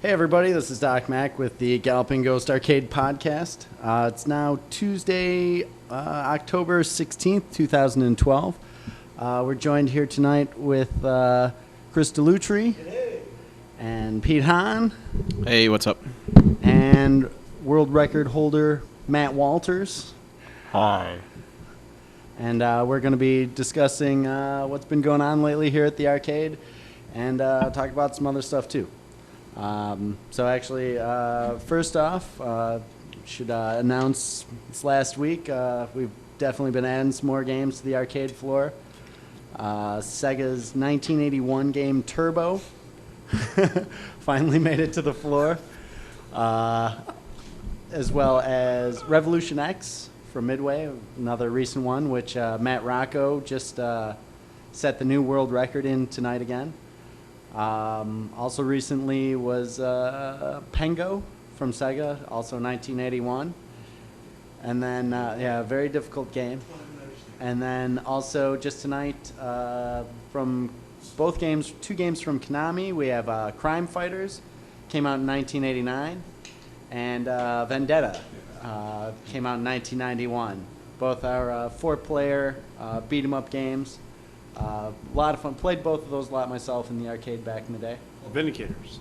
Hey everybody, this is Doc Mack with the Galloping Ghost Arcade podcast. It's now Tuesday, October 16th, 2012. We're joined here tonight with Chris Dellutri and Pete Hahn Hey, what's up? and world record holder Matt Walters. Hi. And we're going to be discussing what's been going on lately here at the arcade and talk about some other stuff too. First off, should announce this last week, we've definitely been adding some more games to the arcade floor. Sega's 1981 game Turbo finally made it to the floor, as well as Revolution X from Midway, another recent one, which Matt Rocco just set the new world record in tonight again. Also recently was Pango from Sega, also 1981. And then, a very difficult game. And then also just tonight, from both games, two games from Konami, we have Crime Fighters, came out in 1989, and Vendetta came out in 1991. Both are four-player beat-em-up games. A lot of fun. Played both of those a lot myself in the arcade back in the day. Vindicators.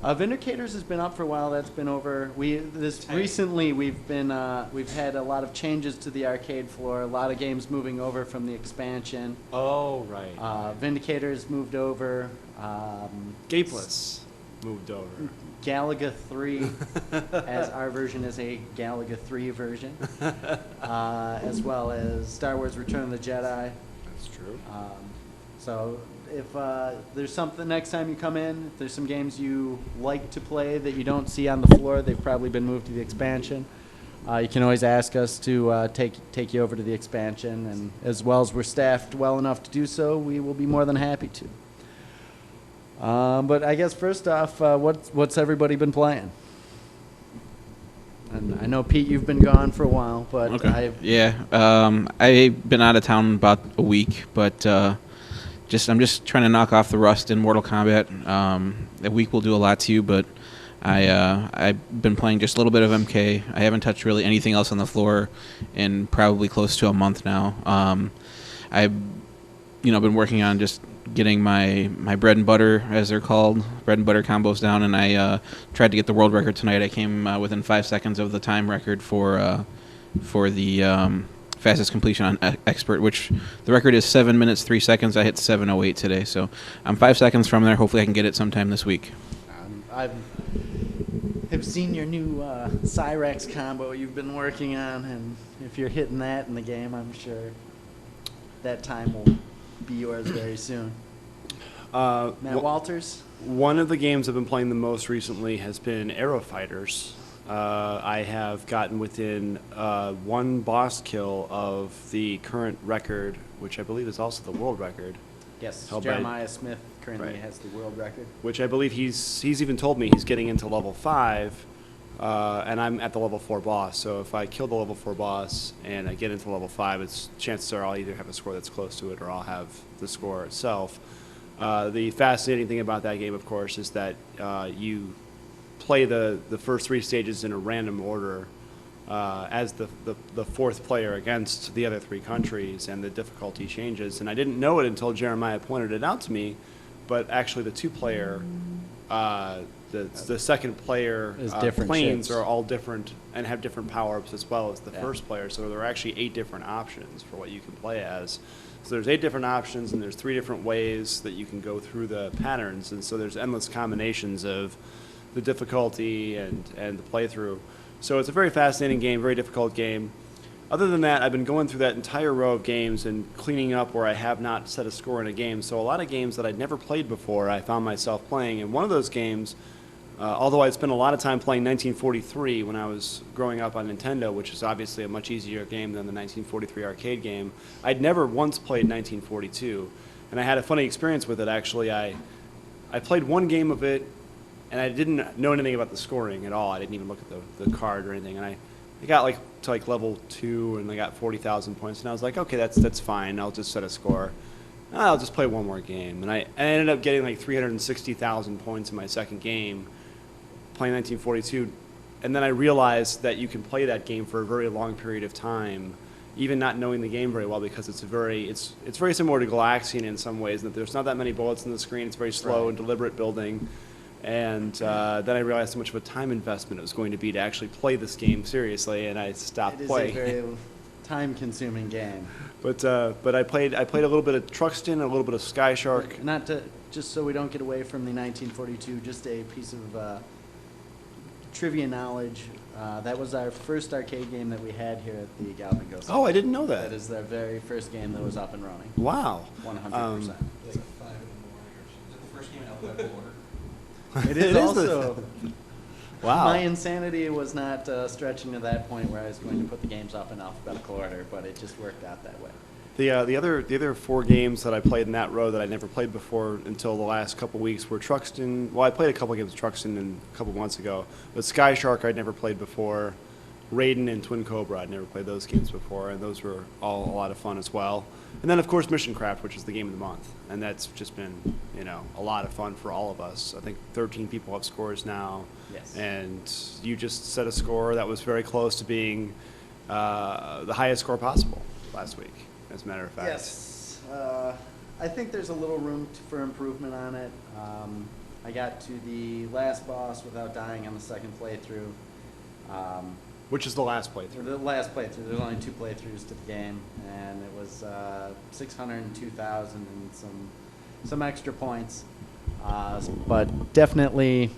Vindicators has been up for a while. That's been over. Recently we've had a lot of changes to the arcade floor. A lot of games moving over from the expansion. Oh, right. Vindicators moved over. Gapeless moved over. Galaga 3, as our version is a Galaga 3 version, as well as Star Wars Return of the Jedi. That's true. So if there's something next time you come in, if there's some games you like to play that you don't see on the floor, they've probably been moved to the expansion. You can always ask us to take you over to the expansion, and as well as we're staffed well enough to do so, we will be more than happy to. But I guess first off, what's everybody been playing? And I know, Pete, you've been gone for a while, but Okay. I've been out of town about a week, but I'm just trying to knock off the rust in Mortal Kombat. A week will do a lot to you, but I've been playing just a little bit of MK. I haven't touched really anything else on the floor in probably close to a month now. I've been working on just getting my bread and butter, as they're called, bread and butter combos down, and I tried to get the world record tonight. I came within 5 seconds of the time record for the fastest completion on expert, which the record is 7 minutes 3 seconds. I hit 7:08 today, so I'm 5 seconds from there. Hopefully I can get it sometime this week. I've seen your new Cyrex combo you've been working on, and if you're hitting that in the game, I'm sure that time will be yours very soon. Matt Walters? One of the games I've been playing the most recently has been Aero Fighters. I have gotten within one boss kill of the current record, which I believe is also the world record. Yes, held Jeremiah Smith currently Right. has the world record. Which I believe he's even told me he's getting into level 5, and I'm at the level 4 boss. So if I kill the level 4 boss and I get into level 5, chances are I'll either have a score that's close to it or I'll have the score itself. The fascinating thing about that game, of course, is that you play the first 3 stages in a random order as the fourth player against the other 3 countries, and the difficulty changes. And I didn't know it until Jeremiah pointed it out to me, but actually the 2-player, the second player planes ships. are all different and have different power-ups as well as the first player. So there are actually 8 different options for what you can play as. So there's 8 different options, and there's 3 different ways that you can go through the patterns. And so there's endless combinations of the difficulty and the playthrough. So it's a very fascinating game, very difficult game. Other than that, I've been going through that entire row of games and cleaning up where I have not set a score in a game. So a lot of games that I'd never played before, I found myself playing. And one of those games, although I spent a lot of time playing 1943 when I was growing up on Nintendo, which is obviously a much easier game than the 1943 arcade game, I'd never once played 1942. And I had a funny experience with it, actually. I played one game of it, and I didn't know anything about the scoring at all. I didn't even look at the card or anything. And I got to level 2, and I got 40,000 points. And I was like, okay, that's fine. I'll just set a score. I'll just play one more game. And I ended up getting 360,000 points in my second game. playing 1942, and then I realized that you can play that game for a very long period of time, even not knowing the game very well, because it's very similar to Galaxian in some ways, in that there's not that many bullets in the screen. It's very slow and deliberate building. And then I realized how much of a time investment it was going to be to actually play this game seriously, and I stopped playing. It is a very time-consuming game. But I played a little bit of Truxton, a little bit of Sky Shark. Not to, just so we don't get away from the 1942, just a piece of trivia knowledge. That was our first arcade game that we had here at the Galloping Ghost. Oh, I didn't know that. That is their very first game that was up and running. Wow. 100%. Like 5 in the morning, or is it the first game in alphabetical order? It is also. Wow. My insanity was not stretching to that point where I was going to put the games up in alphabetical order, but it just worked out that way. The other 4 games that I played in that row that I never played before until the last couple weeks were Truxton. Well, I played a couple games of Truxton a couple months ago, but Sky Shark I'd never played before. Raiden and Twin Cobra I'd never played those games before, and those were all a lot of fun as well. And then of course Mission Craft, which is the game of the month, and that's just been a lot of fun for all of us. I think 13 people have scores now. Yes. And you just set a score that was very close to being the highest score possible last week, as a matter of fact. Yes. I think there's a little room for improvement on it. I got to the last boss without dying on the second playthrough. Which is the last playthrough. The last playthrough. There's only 2 playthroughs to the game, and it was 602,000 and some extra points. But definitely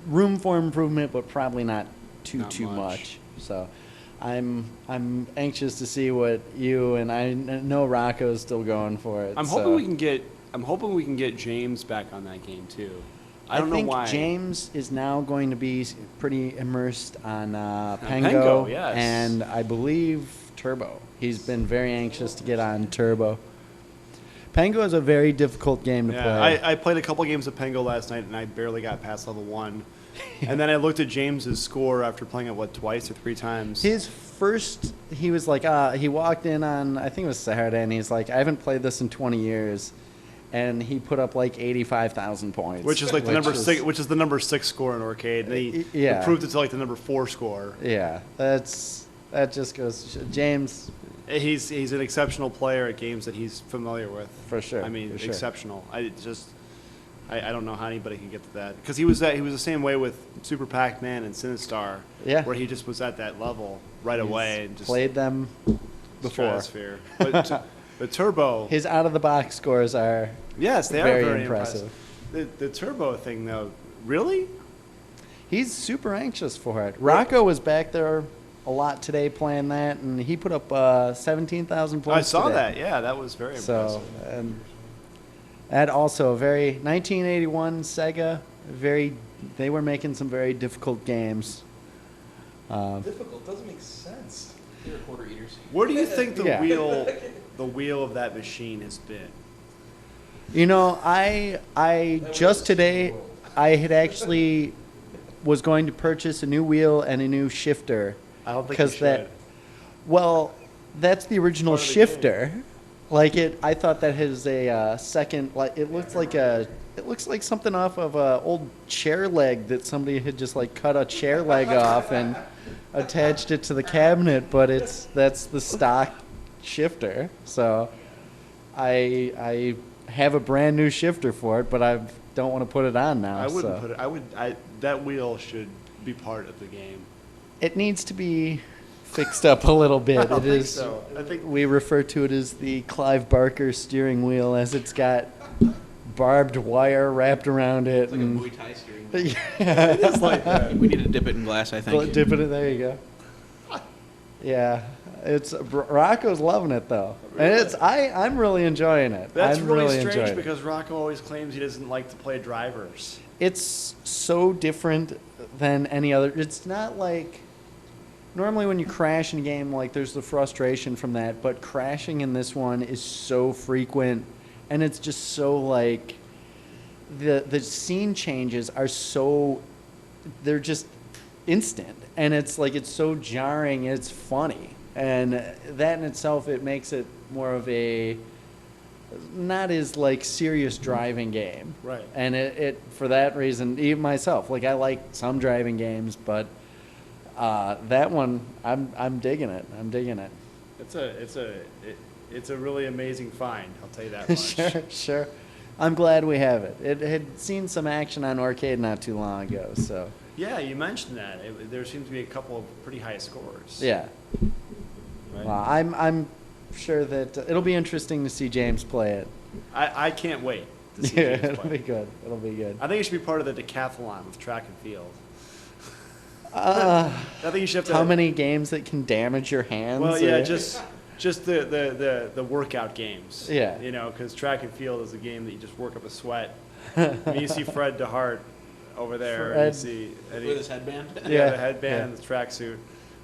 room for improvement, but probably not too Not much. So I'm anxious to see what you and I know Rocco's still going for it. I'm hoping we can get James back on that game too. I don't know why. think James is now going to be pretty immersed on Pango, Pango, yes. and I believe Turbo. He's been very anxious to get on Turbo. Pango is a very difficult game to play. I played a couple games of Pango last night, and I barely got past level 1. And then I looked at James's score after playing it, twice or 3 times? His first, he was like, he walked in on, I think it was Saturday, and he's like, I haven't played this in 20 years. And he put up like 85,000 points. Which is like the number 6, which is the number 6 score in arcade. And he improved it to like the number 4 score. Yeah, that just goes, James. He's an exceptional player at games that he's familiar with. For sure. I mean, for sure. exceptional. I don't know how anybody can get to that, because he was the same way with Super Pac-Man and Sinistar. Yeah. Where he just was at that level right away and just played them before. Stratosphere. But Turbo. His out of the box scores are They are very impressive. The Turbo thing though, really? He's super anxious for it. Rocco was back there a lot today playing that, and he put up 17,000 points. I saw today. that. Yeah, that was very impressive. So, and that also very 1981 Sega. They were making some very difficult games. Difficult doesn't make sense. They're quarter eaters. Where do you think the Yeah. wheel of that machine has been? You know, I just today I had actually was going to purchase a new wheel and a new shifter. I don't think you should. Well, that's the original Part of the shifter. Like I thought that has a second. Like it looks like something off of a old chair leg that somebody had just like cut a chair leg off and attached it to the cabinet. But that's the stock shifter. So I have a brand new shifter for it, but I don't want to put it on now. I wouldn't so. put it. That wheel should be part of the game. It needs to be fixed up a little bit. I don't It think is. so. I think We refer to it as the Clive Barker steering wheel, as it's got barbed wire wrapped around it. It's like a and Muay Thai steering. yeah. it is like that. We need to dip it in glass, I think. Dip it in, there you go. Yeah, Rocco's loving it though, and I'm really enjoying it. That's I'm really enjoying strange it. because Rocco always claims he doesn't like to play drivers. It's so different than any other. It's not like normally when you crash in a game, like there's the frustration from that, but crashing in this one is so frequent, and it's just so like the scene changes are so they're just instant, and it's so jarring. It's funny, and that in itself it makes it more of a not his like serious driving game. Right. And it for that reason, even myself, like I like some driving games, but that one, I'm digging it. I'm digging it. It's a really amazing find. I'll tell you that much. Sure. I'm glad we have it. It had seen some action on Arcade not too long ago, so Yeah, you mentioned that. There seems to be a couple of pretty high scores. yeah. Right? Well, I'm sure that it'll be interesting to see James play it. I can't wait to see Yeah, James it'll play. be good. It'll be good. I think it should be part of the decathlon with track and field. Uh, I think you should have to. how many games that can damage your hands? Well, yeah, or- just the workout games. Yeah. You know, because track and field is a game that you just work up a sweat. I mean, you see Fred DeHart over there, and you Fred. see With his headband. the headband yeah. and the tracksuit.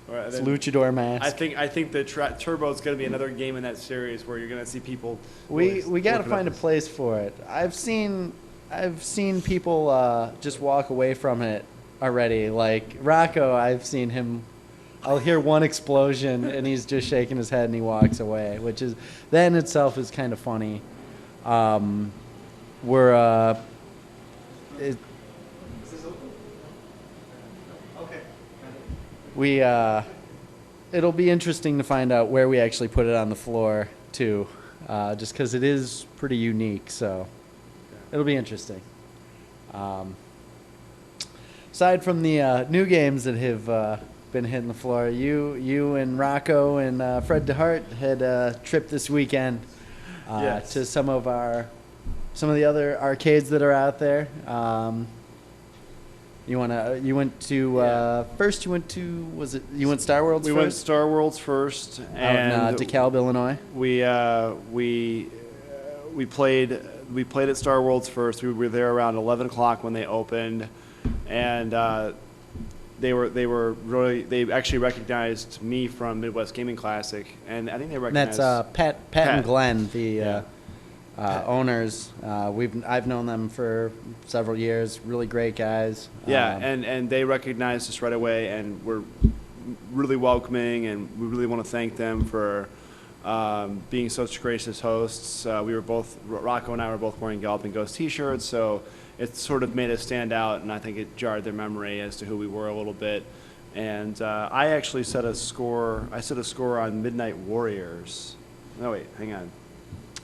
Or It's then- luchador mask. I think the Turbo is going to be another game in that series where you're going to see people. We got to working find a up- place for it. I've seen people just walk away from it already. Like Rocco, I've seen him. I'll hear one explosion and he's just shaking his head and he walks away, which is that in itself is kind of funny. We're it, we it'll be interesting to find out where we actually put it on the floor too, just because it is pretty unique. So it'll be interesting. Aside from the new games that have been hitting the floor, you and Rocco and Fred DeHart had a trip this weekend Yes. to some of the other arcades that are out there. You went to first. You went to you went Star Worlds We first? went Star Worlds first, out and in DeKalb, Illinois. we played at Star Worlds first. We were there around 11 o'clock when they opened, and they actually recognized me from Midwest Gaming Classic, and I think they And recognized that's Pat and Pat. Glenn, the Yeah. owners. I've known them for several years. Really great guys. Yeah, and they recognized us right away, and were really welcoming, and we really want to thank them for being such gracious hosts. Rocco and I were both wearing Galloping Ghost T-shirts, so it sort of made us stand out, and I think it jarred their memory as to who we were a little bit. And I actually set a score. I set a score on Midnight Warriors. No, wait, hang on.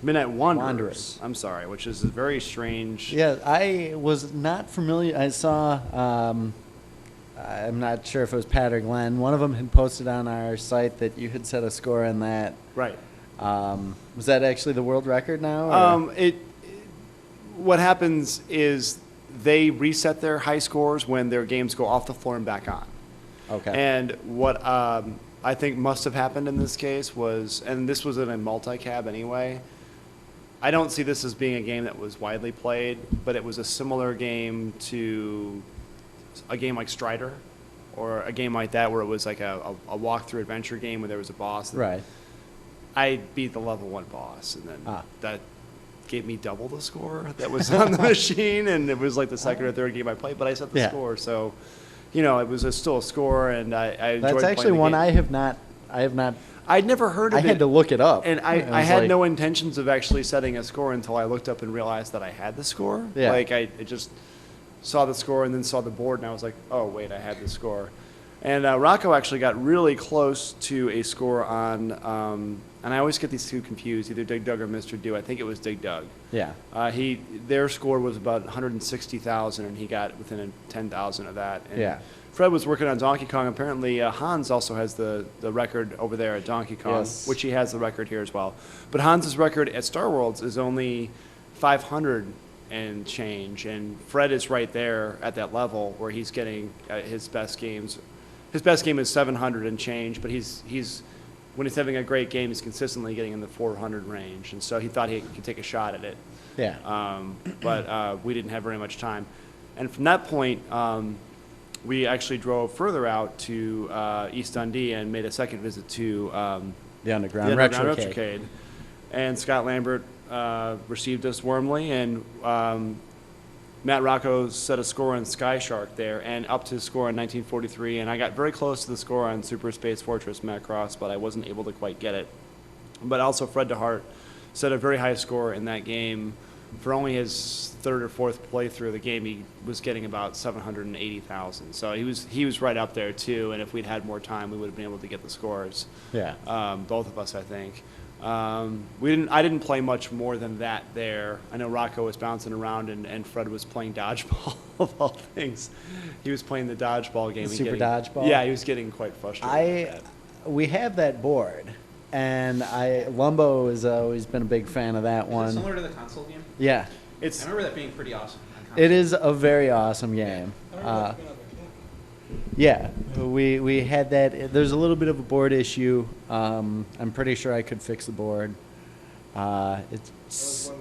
Midnight Wanderers. I'm sorry, which is a very strange. Yeah, I was not familiar. I saw. I'm not sure if it was Pat or Glenn. One of them had posted on our site that you had set a score on that. Right. Was that actually the world record now? or- What happens is they reset their high scores when their games go off the floor and back on. Okay. And what I think must have happened in this case was, and this was in a multi-cab anyway, I don't see this as being a game that was widely played, but it was a similar game to a game like Strider, or a game like that where it was like a walkthrough adventure game where there was a boss. Right. I beat the level 1 boss, and then that gave me double the score that was on the machine, and it was like the second or third game I played, but I set the Yeah. score, so, you know, it was still a score, and I enjoyed That's playing actually the one game. I have not. I'd never heard of I it. had to look it up. And It I was had like- no intentions of actually setting a score until I looked up and realized that I had the score. Yeah. Like, I just saw the score and then saw the board, and I was like, oh, wait, I had the score. And Rocco actually got really close to a score on, and I always get these two confused, either Dig Dug or Mr. Do. I think it was Dig Dug. Yeah. Their score was about 160,000, and he got within 10,000 of that. And Yeah. Fred was working on Donkey Kong. Apparently, Hans also has the record over there at Donkey Kong, Yes. which he has the record here as well. But Hans's record at Star Worlds is only 500 and change, and Fred is right there at that level where he's getting his best games. His best game is 700 and change, but he's when he's having a great game, he's consistently getting in the 400 range, and so he thought he could take a shot at it. Yeah. But we didn't have very much time. And from that point, we actually drove further out to East Dundee and made a second visit to The Underground the Underground Retrocade. Retrocade. And Scott Lambert received us warmly, and Matt Rocco set a score on Sky Shark there and up to his score in 1943, and I got very close to the score on Super Space Fortress Macross, but I wasn't able to quite get it. But also Fred DeHart set a very high score in that game. For only his third or fourth playthrough of the game, he was getting about 780,000. So he was right up there too. And if we'd had more time, we would have been able to get the scores. Yeah. Both of us, I think. I didn't play much more than that there. I know Rocco was bouncing around and Fred was playing dodgeball of all things. He was playing the dodgeball game. The super dodgeball? Yeah, he was getting quite frustrated. We have that board, and Lumbo has always been a big fan of that one. Is it similar to the console game? Yeah, I remember that being pretty awesome. On console. it is a very awesome game. Yeah, we had that. There's a little bit of a board issue. I'm pretty sure I could fix the board. It's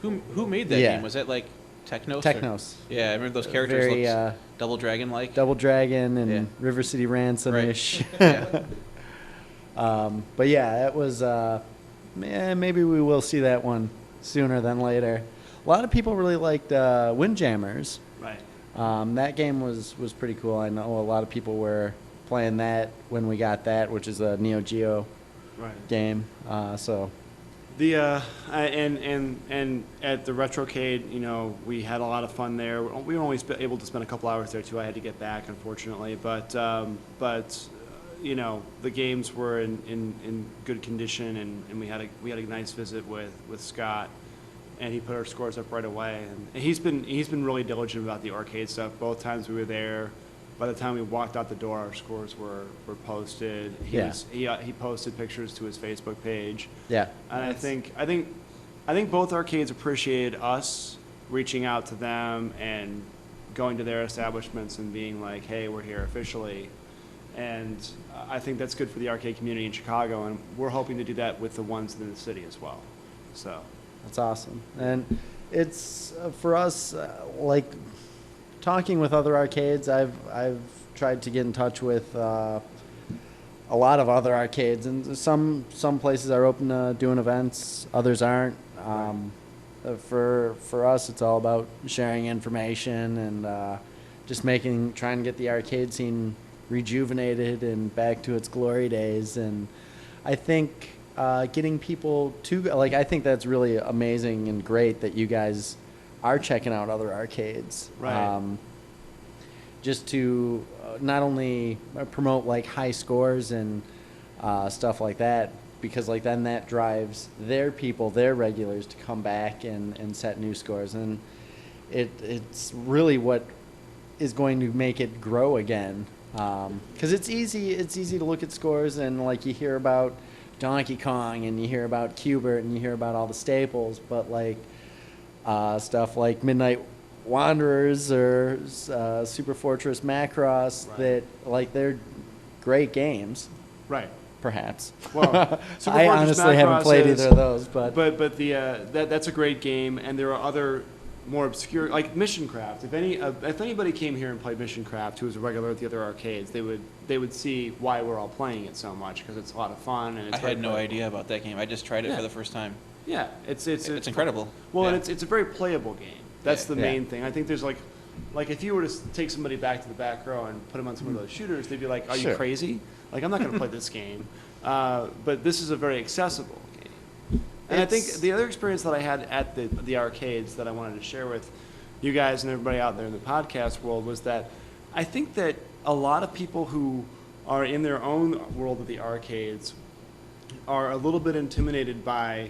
Who made that Yeah. game? Was that like Technos? Technos. Yeah, I remember those characters Very, looked Double Dragon like. Double Dragon and Yeah. River City Ransom-ish. Yeah. But yeah, it was. Maybe we will see that one sooner than later. A lot of people really liked Windjammers. Right. That game was pretty cool. I know a lot of people were playing that when we got that, which is a Neo Geo Right. game. So And at the Retrocade, you know, we had a lot of fun there. We were only able to spend a couple hours there too. I had to get back, unfortunately, but you know, the games were in good condition, and we had a nice visit with Scott, and he put our scores up right away. And he's been really diligent about the arcade stuff. Both times we were there, by the time we walked out the door, our scores were posted. He posted pictures to his Facebook page. yeah, And I think both arcades appreciated us reaching out to them and going to their establishments and being like, hey, we're here officially. And I think that's good for the arcade community in Chicago, and we're hoping to do that with the ones in the city as well. So that's awesome. And it's for us, like talking with other arcades. I've tried to get in touch with a lot of other arcades, and some places are open to doing events, others aren't. For us, it's all about sharing information and just trying to get the arcade scene rejuvenated and back to its glory days. And I think getting people to I think that's really amazing and great that you guys are checking out other arcades. Right. Just to not only promote like high scores and stuff like that, because like then that drives their regulars to come back and set new scores, and it's really what is going to make it grow again. Because it's easy to look at scores and like you hear about Donkey Kong and you hear about Q*bert and you hear about all the staples, but like stuff like Midnight Wanderers or Super Fortress Macross, Right. that like they're great games, right. perhaps. Well, Super I Fortress honestly haven't Macross played is- either of those, but that's a great game, and there are other more obscure, like Mission Craft. If anybody came here and played Mission Craft, who was a regular at the other arcades, they would see why we're all playing it so much, because it's a lot of fun and it's I very had no playable. idea about that game. I just tried it Yeah. for the first time. Yeah, it's incredible. Well, Yeah. and it's a very playable game. That's the Yeah. main thing. I think there's like if you were to take somebody back to the back row and put them on some of those shooters, they'd be like, "Are you Sure. crazy? Like, I'm not going to play this game." But this is a very accessible game. And I think the other experience that I had at the arcades that I wanted to share with you guys and everybody out there in the podcast world was that I think that a lot of people who are in their own world of the arcades are a little bit intimidated by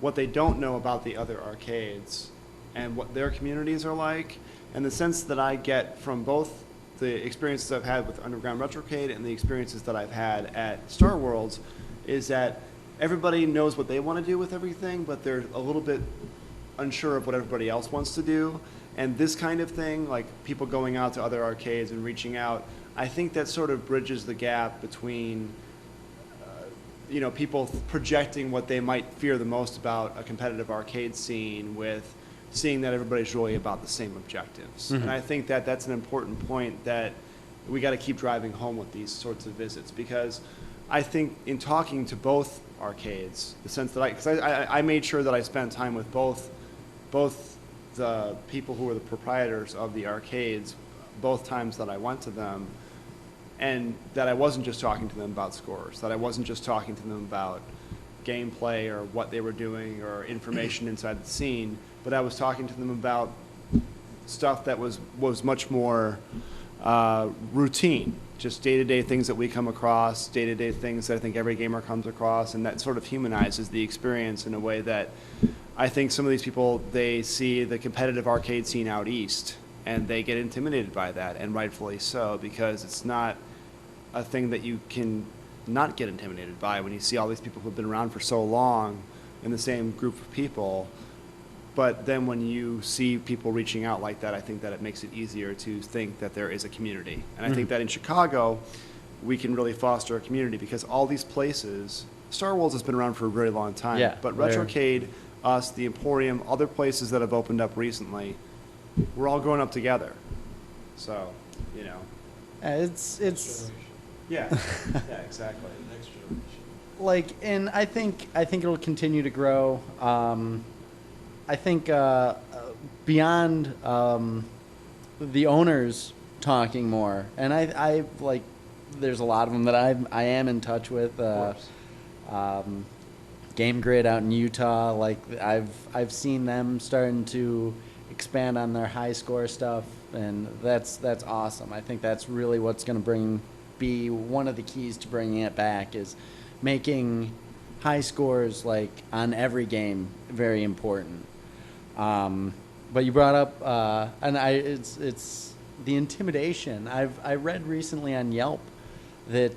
what they don't know about the other arcades and what their communities are like. And the sense that I get from both the experiences I've had with Underground Retrocade and the experiences that I've had at Star Worlds is that everybody knows what they want to do with everything, but they're a little bit unsure of what everybody else wants to do. And this kind of thing, like people going out to other arcades and reaching out, I think that sort of bridges the gap between people projecting what they might fear the most about a competitive arcade scene with seeing that everybody's really about the same objectives. Mm-hmm. And I think that that's an important point that we got to keep driving home with these sorts of visits, because I think in talking to both arcades, the sense that because I made sure that I spent time with both the people who were the proprietors of the arcades both times that I went to them, and that I wasn't just talking to them about scores, that I wasn't just talking to them about gameplay or what they were doing or information inside the scene, but I was talking to them about stuff that was much more routine, just day-to-day things that we come across, day-to-day things that I think every gamer comes across, and that sort of humanizes the experience in a way that I think some of these people, they see the competitive arcade scene out east, and they get intimidated by that, and rightfully so, because it's not a thing that you can not get intimidated by when you see all these people who've been around for so long in the same group of people. But then when you see people reaching out like that, I think that it makes it easier to think that there is a community. And I think that in Chicago, we can really foster a community because all these places, Star Wars has been around for a very long time, Yeah, but they're- Retrocade, us, the Emporium, other places that have opened up recently, we're all growing up together. So, you know. It's Yeah, yeah, exactly. Next generation. like, and I think it'll continue to grow. I think beyond the owners talking more, and I like, there's a lot of them that I am in touch with. Game Grid out in Utah, like I've seen them starting to expand on their high score stuff, and that's awesome. I think that's really what's going to be one of the keys to bringing it back, is making high scores like on every game very important. But you brought up and it's the intimidation. I read recently on Yelp that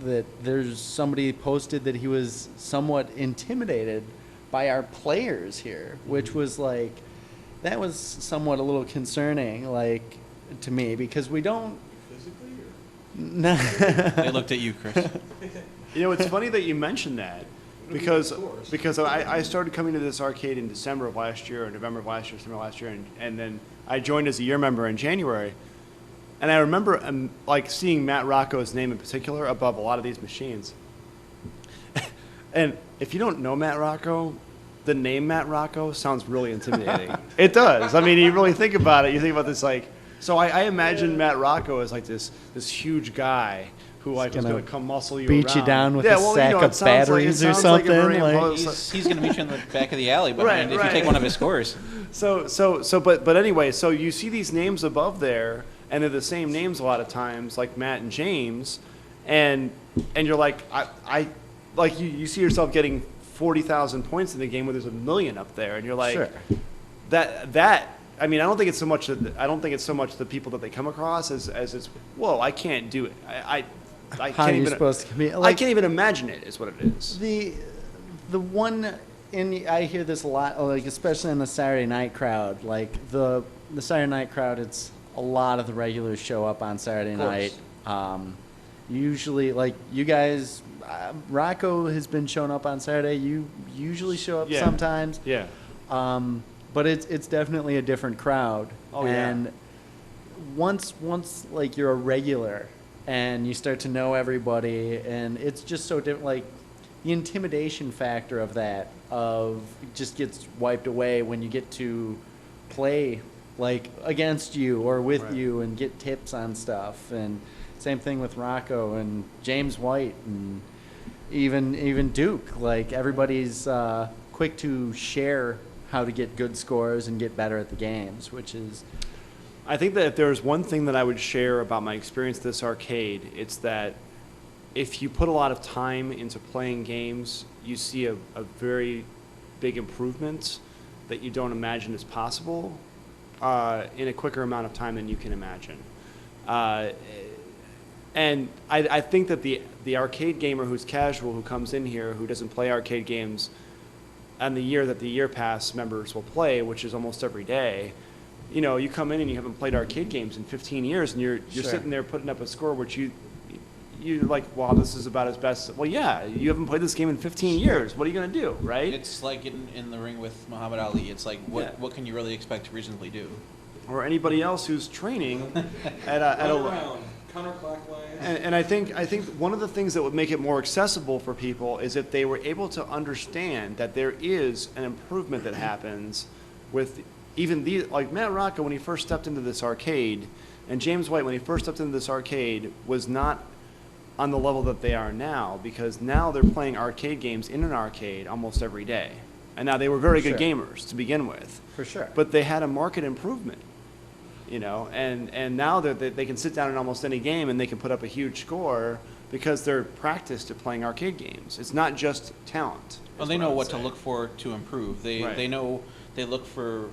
that there's somebody posted that he was somewhat intimidated by our players here, which was like, that was somewhat a little concerning, like, to me, because we don't. Physically or? They looked at you, Chris. You know, it's funny that you mentioned that because Scores. I started coming to this arcade in December of last year, or November of last year, December of last year, and then I joined as a year member in January. And I remember like seeing Matt Rocco's name in particular above a lot of these machines. And if you don't know Matt Rocco, the name Matt Rocco sounds really intimidating. It does. I mean, you really think about it. You think about this like, so I imagine Matt Rocco as like this huge guy who like is gonna going to come muscle you beat around. you down with Yeah, a well, sack you know, of it sounds like- it batteries or sounds like a something, very like- imposed- He's going to meet you in the back of the alley behind if you take one of his scores. But anyway, so you see these names above there, and they're the same names a lot of times, like Matt and James, and you're like, I like you see yourself getting 40,000 points in the game where there's 1 million up there, and you're like, Sure. that. I mean, I don't think it's so much the people that they come across as it's, whoa, I can't do it. I How can't are you even. supposed to compete? I Like, can't even imagine it. Is what it is. the one, and I hear this a lot, like especially in the Saturday night crowd. Like the Saturday night crowd, it's a lot of the regulars show up on Saturday course. night. Usually, like you guys, Rocco has been showing up on Saturday. You usually show up Yeah. sometimes. Yeah. But it's definitely a different crowd. Oh, yeah. And once like you're a regular and you start to know everybody, and it's just so different. Like the intimidation factor of that just gets wiped away when you get to play like against you or with Right. you and get tips on stuff. And same thing with Rocco and James White and even Duke. Like everybody's quick to share how to get good scores and get better at the games, which is I think that if there's one thing that I would share about my experience at this arcade, it's that if you put a lot of time into playing games, you see a very big improvement that you don't imagine is possible in a quicker amount of time than you can imagine. And I think that the arcade gamer who's casual, who comes in here, who doesn't play arcade games on the year that the Year Pass members will play, which is almost every day, you know, you come in and you haven't played arcade games in 15 years, and you're Sure. sitting there putting up a score which you're like, wow, this is about as best. Well, yeah, you haven't played this game in 15 years. What are you going to do, right? It's like getting in the ring with Muhammad Ali. It's like, Yeah. what can you really expect to reasonably do? Or anybody else who's training at Run a around, counterclockwise. and I think one of the things that would make it more accessible for people is if they were able to understand that there is an improvement that happens with even like Matt Rocco when he first stepped into this arcade, and James White when he first stepped into this arcade was not on the level that they are now, because now they're playing arcade games in an arcade almost every day. And now they were very good Sure. gamers to begin with. For sure. But they had a market improvement, you know, and now they can sit down in almost any game and they can put up a huge score because they're practiced at playing arcade games. It's not just talent. Well, is they I know would what to say. look for to improve. Right. They know, they look for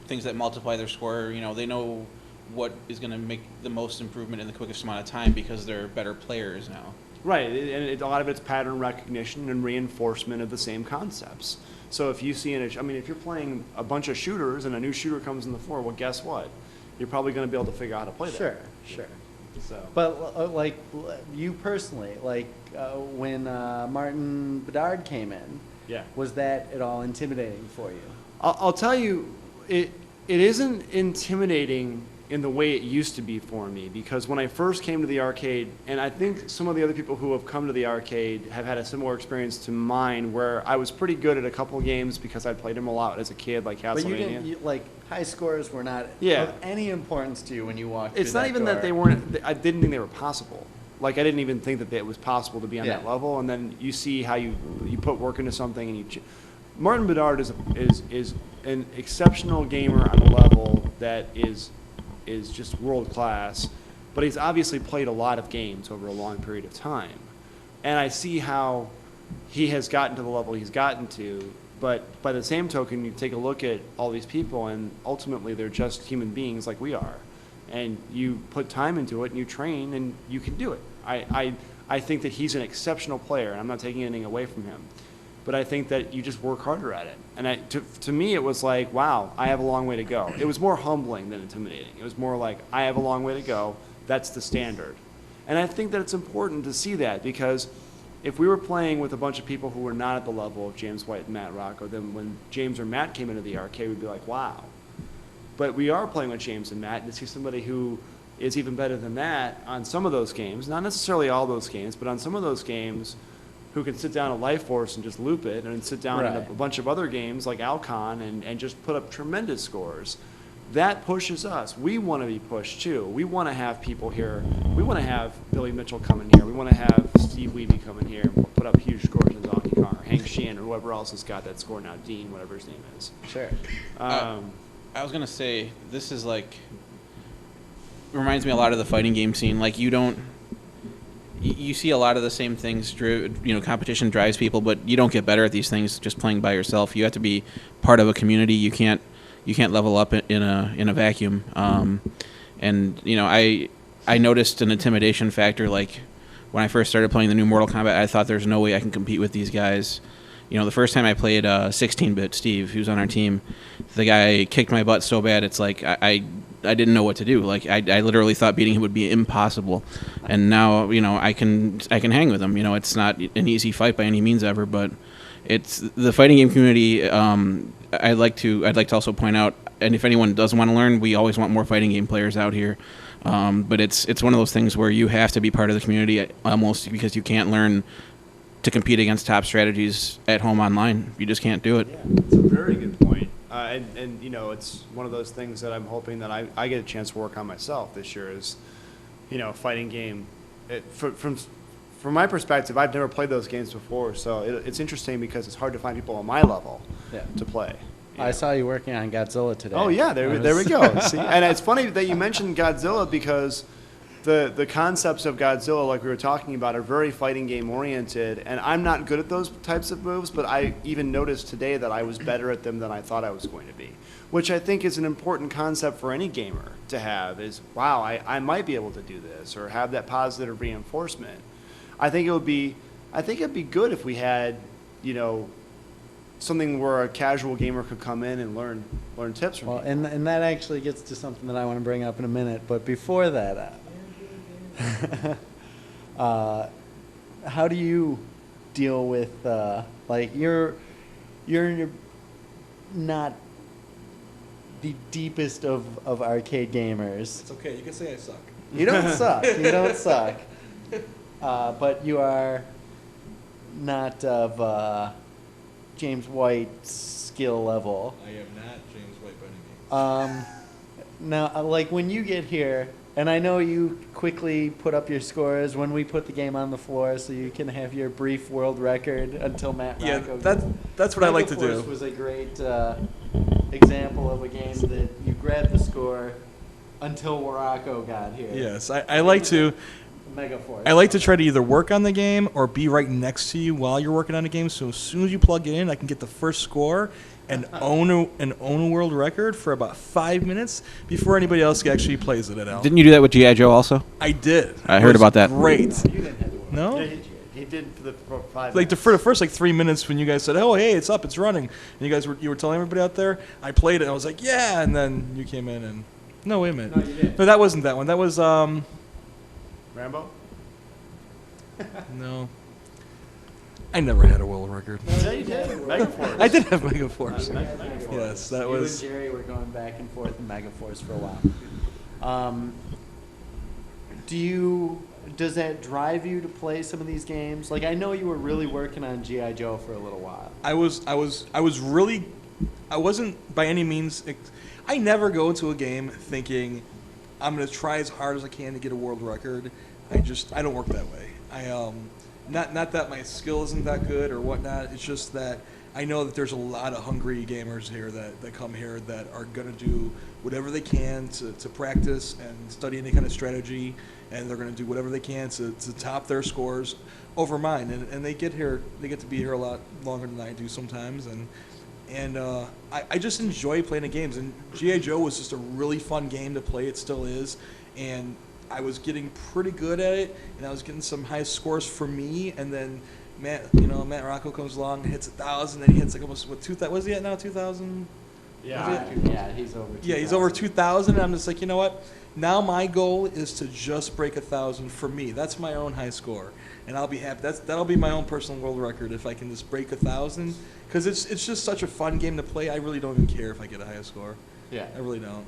things that multiply their score. You know, they know what is going to make the most improvement in the quickest amount of time because they're better players now. Right, and a lot of it's pattern recognition and reinforcement of the same concepts. So if you see if you're playing a bunch of shooters and a new shooter comes in the floor, well, guess what? You're probably going to be able to figure out how to play that. Sure. So. But like you personally, when Martin Bedard came in, Yeah. was that at all intimidating for you? I'll tell you, it isn't intimidating in the way it used to be for me, because when I first came to the arcade, and I think some of the other people who have come to the arcade have had a similar experience to mine, where I was pretty good at a couple games because I'd played them a lot as a kid, like Castlevania. But you didn't, high scores were not Yeah. of any importance to you when you walked It's through not even that door. they weren't. I didn't think they were possible. Like I didn't even think that it was possible to be on Yeah. that level. And then you see how you put work into something, and Martin Bedard is an exceptional gamer on a level that is just world class. But he's obviously played a lot of games over a long period of time, and I see how he has gotten to the level he's gotten to. But by the same token, you take a look at all these people, and ultimately they're just human beings like we are. And you put time into it, and you train, and you can do it. I think that he's an exceptional player, and I'm not taking anything away from him. But I think that you just work harder at it. And to me, it was like, wow, I have a long way to go. It was more humbling than intimidating. It was more like, I have a long way to go. That's the standard. And I think that it's important to see that, because if we were playing with a bunch of people who were not at the level of James White and Matt Rocco, then when James or Matt came into the arcade, we'd be like, wow. But we are playing with James and Matt, and to see somebody who is even better than that on some of those games, not necessarily all those games, but on some of those games, who can sit down at Life Force and just loop it, and sit down in a Right. bunch of other games like Alcon and just put up tremendous scores. That pushes us. We want to be pushed too. We want to have people here. We want to have Billy Mitchell come in here. We want to have Steve Wiebe come in here and put up huge scores in Donkey Kong, or Hank Sheehan, or whoever else has got that score now, Dean, whatever his name is. Sure. I was gonna say this is reminds me a lot of the fighting game scene. Like you see a lot of the same things. Competition drives people, but you don't get better at these things just playing by yourself. You have to be part of a community. You can't level up in a vacuum. I noticed an intimidation factor. Like when I first started playing the new Mortal Kombat, I thought there's no way I can compete with these guys. The first time I played 16-bit Steve, who's on our team, the guy kicked my butt so bad, it's like I didn't know what to do. Like I literally thought beating him would be impossible. And now, I can hang with him. It's not an easy fight by any means ever, but it's the fighting game community. I'd like to also point out, and if anyone does want to learn, we always want more fighting game players out here. But it's one of those things where you have to be part of the community almost, because you can't learn to compete against top strategies at home online. You just can't do it. Yeah, it's a very good point. It's one of those things that I'm hoping that I get a chance to work on myself this year is, fighting game. From my perspective, I've never played those games before, so it's interesting because it's hard to find people on my level to play. I saw you working on Godzilla today. Oh yeah, there we go. See, and it's funny that you mentioned Godzilla, because the concepts of Godzilla, like we were talking about, are very fighting game oriented, and I'm not good at those types of moves, but I even noticed today that I was better at them than I thought I was going to be, which I think is an important concept for any gamer to have, is, wow, I might be able to do this, or have that positive reinforcement. I think it'd be good if we had, something where a casual gamer could come in and learn tips from Well, people. and that actually gets to something that I want to bring up in a minute. But before that, how do you deal with you're not the deepest of arcade gamers. It's okay. You can say I suck. You don't suck. You don't suck. But you are not of James White's skill level. I am not James White by any means. Now, like when you get here And I know you quickly put up your scores when we put the game on the floor, so you can have your brief world record until Matt Yeah, Rocco. that's what I like to do. Megaforce was a great example of a game that you grabbed the score until Rocco got here. Yes, I like to. Megaforce. I like to try to either work on the game or be right next to you while you're working on the game. So as soon as you plug it in, I can get the first score and own a world record for about 5 minutes before anybody else actually plays it at all. Didn't you do that with G.I. Joe also? I did. I It heard was about that. Great. You didn't have to work. No? Yeah, he did for 5 Like minutes. for the first 3 minutes when you guys said, "Oh, hey, it's up, it's running," and you were telling everybody out there, I played it. And I was like, "Yeah," and then you came in and no, wait a minute. No, you didn't. No, that wasn't that one. That was Rambo? no. I never had a world record. Yeah, you did. Megaforce. I did have Megaforce. Megaforce. Yes, that You was. and Jerry were going back and forth in Megaforce for a while. Does that drive you to play some of these games? Like, I know you were really working on G.I. Joe for a little while. I wasn't by any means. I never go into a game thinking I'm going to try as hard as I can to get a world record. I don't work that way. Not that my skill isn't that good or whatnot. It's just that I know that there's a lot of hungry gamers here that come here that are going to do whatever they can to practice and study any kind of strategy, and they're going to do whatever they can to top their scores over mine. And they get to be here a lot longer than I do sometimes, and I just enjoy playing the games. And G.I. Joe was just a really fun game to play. It still is, and I was getting pretty good at it, and I was getting some high scores for me. And then Matt Rocco comes along and hits 1,000, and he hits like almost what 2,000? What's he at now? 2,000? Yeah. Yeah, he's over 2,000. Yeah, he's over 2,000, and I'm just like, you know what? Now my goal is to just break 1,000 for me. That's my own high score, and I'll be happy. That'll be my own personal world record if I can just break 1,000, because it's just such a fun game to play. I really don't even care if I get a high score. Yeah. I really don't.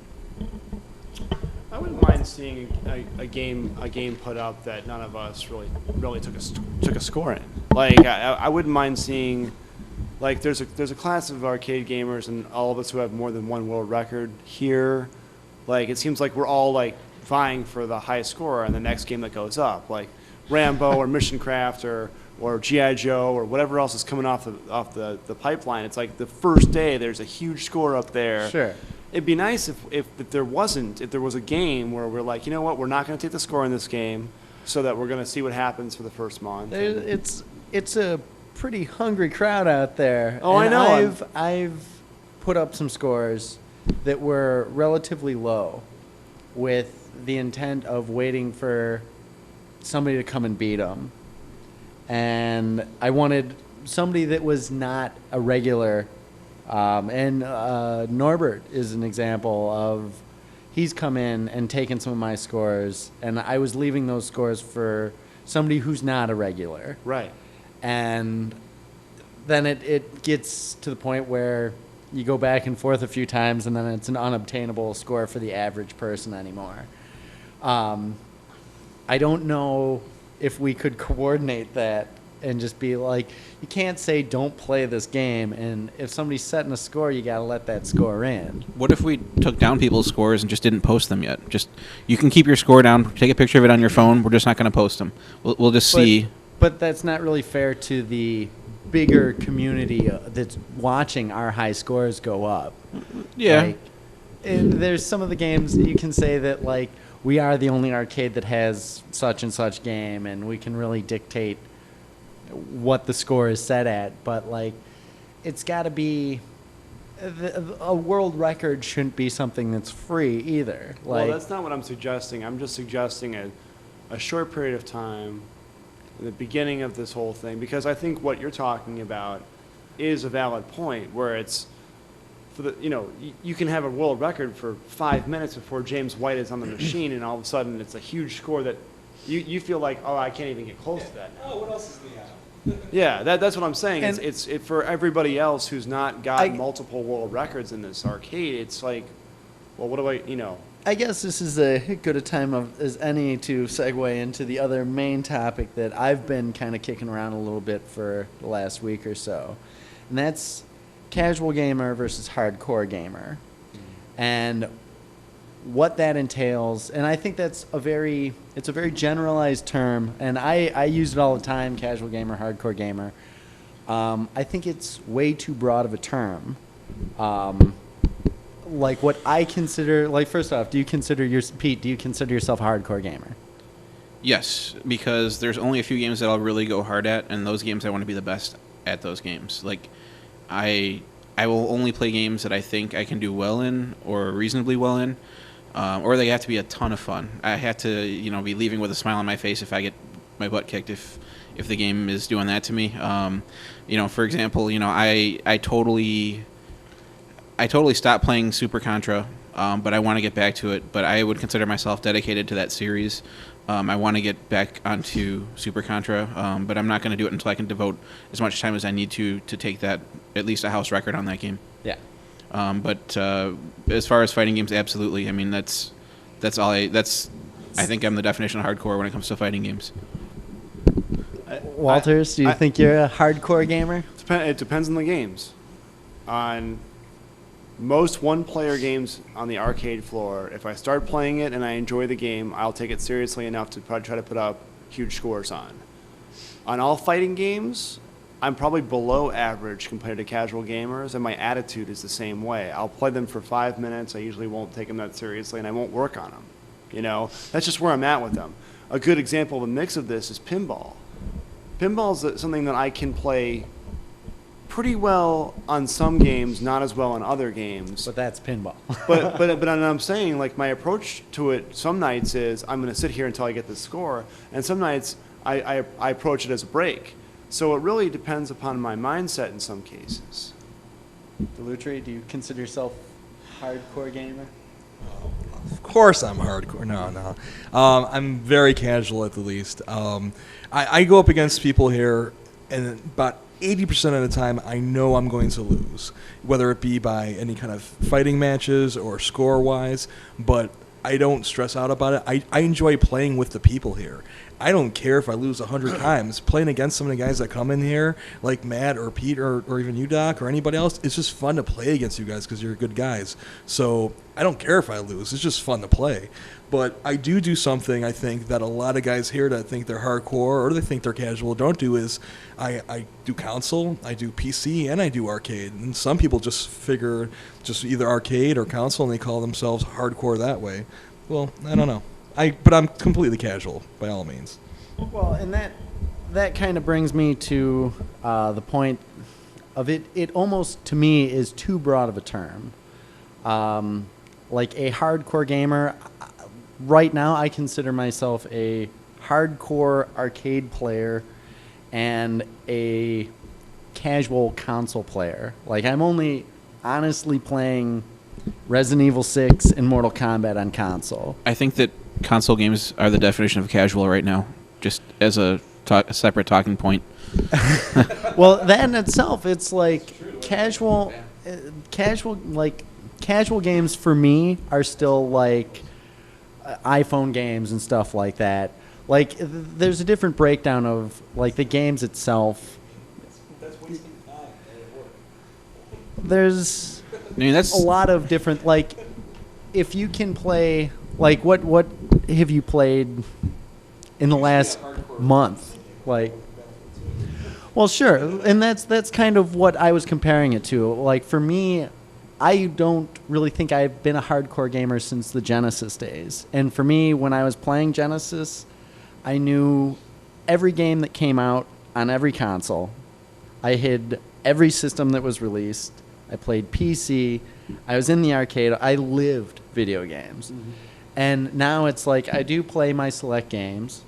I wouldn't mind seeing a game put up that none of us really took a score in. Like I wouldn't mind seeing, like there's a class of arcade gamers and all of us who have more than one world record here. Like it seems like we're all like vying for the highest score on the next game that goes up, like Rambo or Mission Craft or G.I. Joe or whatever else is coming off the pipeline. It's like the first day there's a huge score up there. Sure. It'd be nice if there was a game where we're like, you know what, we're not going to take the score in this game, so that we're going to see what happens for the first month. It's a pretty hungry crowd out there. Oh, I And know. I've put up some scores that were relatively low, with the intent of waiting for somebody to come and beat them, and I wanted somebody that was not a regular. And Norbert is an example of, he's come in and taken some of my scores, and I was leaving those scores for somebody who's not a regular. Right. And then it gets to the point where you go back and forth a few times, and then it's an unobtainable score for the average person anymore. I don't know if we could coordinate that and just be like, you can't say don't play this game, and if somebody's setting a score, you got to let that score in. What if we took down people's scores and just didn't post them yet? Just you can keep your score down, take a picture of it on your phone. We're just not going to post them. We'll just see. But that's not really fair to the bigger community that's watching our high scores go up. Yeah. Like, and there's some of the games that you can say that, like, we are the only arcade that has such and such game, and we can really dictate what the score is set at. But, like, it's got to be a world record shouldn't be something that's free either. Like, Well, that's not what I'm suggesting. I'm just suggesting a short period of time in the beginning of this whole thing, because I think what you're talking about is a valid point, where it's for the, you can have a world record for 5 minutes before James White is on the machine, and all of a sudden it's a huge score that you feel like, oh, I can't even get close to that now. Oh, what else is the Yeah, that's what I'm saying. And- It's for everybody else who's not got I- multiple world records in this arcade. It's like, well, what do I guess this is as good a time as any to segue into the other main topic that I've been kind of kicking around a little bit for the last week or so, and that's casual gamer versus hardcore gamer. And what that entails, and I think it's a very generalized term, and I use it all the time, casual gamer, hardcore gamer. I think it's way too broad of a term. Like what I consider, like first off, do you consider yourself a hardcore gamer? Yes, because there's only a few games that I'll really go hard at, and those games I want to be the best at those games. Like, I will only play games that I think I can do well in or reasonably well in, or they have to be a ton of fun. I have to, be leaving with a smile on my face if I get my butt kicked if the game is doing that to me. For example, I totally stopped playing Super Contra, but I want to get back to it. But I would consider myself dedicated to that series. I want to get back onto Super Contra, but I'm not going to do it until I can devote as much time as I need to take that, at least a house record on that game. Yeah. But as far as fighting games, absolutely. I mean, that's all I think I'm the definition of hardcore when it comes to fighting games. Walters, do you think you're a hardcore gamer? It depends on the games. On most one-player games on the arcade floor, if I start playing it and I enjoy the game, I'll take it seriously enough to probably try to put up huge scores on. On all fighting games, I'm probably below average compared to casual gamers, and my attitude is the same way. I'll play them for 5 minutes. I usually won't take them that seriously, and I won't work on them. That's just where I'm at with them. A good example of a mix of this is pinball. Pinball is something that I can play pretty well on some games, not as well on other games. But that's pinball. but I'm saying, like, my approach to it some nights is I'm going to sit here until I get the score, and some nights I approach it as a break. So it really depends upon my mindset in some cases. Dellutri, do you consider yourself a hardcore gamer? Of course I'm hardcore. No. I'm very casual at the least. I go up against people here, and about 80% of the time I know I'm going to lose, whether it be by any kind of fighting matches or score-wise, but I don't stress out about it. I enjoy playing with the people here. I don't care if I lose 100 times. Playing against some of the guys that come in here, like Matt or Pete or even you, Doc, or anybody else, it's just fun to play against you guys because you're good guys. So I don't care if I lose. It's just fun to play. But I do something, I think, that a lot of guys here that think they're hardcore or they think they're casual don't do is I do console, I do PC, and I do arcade. And some people just figure just either arcade or console, and they call themselves hardcore that way. Well, I don't know. But I'm completely casual, by all means. Well, and that kind of brings me to the point of it. It almost, to me, is too broad of a term. Like a hardcore gamer, right now I consider myself a hardcore arcade player and a casual console player. Like, I'm only honestly playing Resident Evil 6 and Mortal Kombat on console. I think that console games are the definition of casual right now, just as a separate talking point. Well, that in itself, it's like casual games for me are still like iPhone games and stuff like that. Like, there's a different breakdown of like the games itself. That's wasting time. There's That's a lot of different, like, if you can play, like, what have you played in the last month? Like, well, sure, and that's kind of what I was comparing it to. Like, for me, I don't really think I've been a hardcore gamer since the Genesis days. And for me, when I was playing Genesis, I knew every game that came out on every console. I had every system that was released. I played PC. I was in the arcade. I lived video games. Mm-hmm. And now it's like I do play my select games.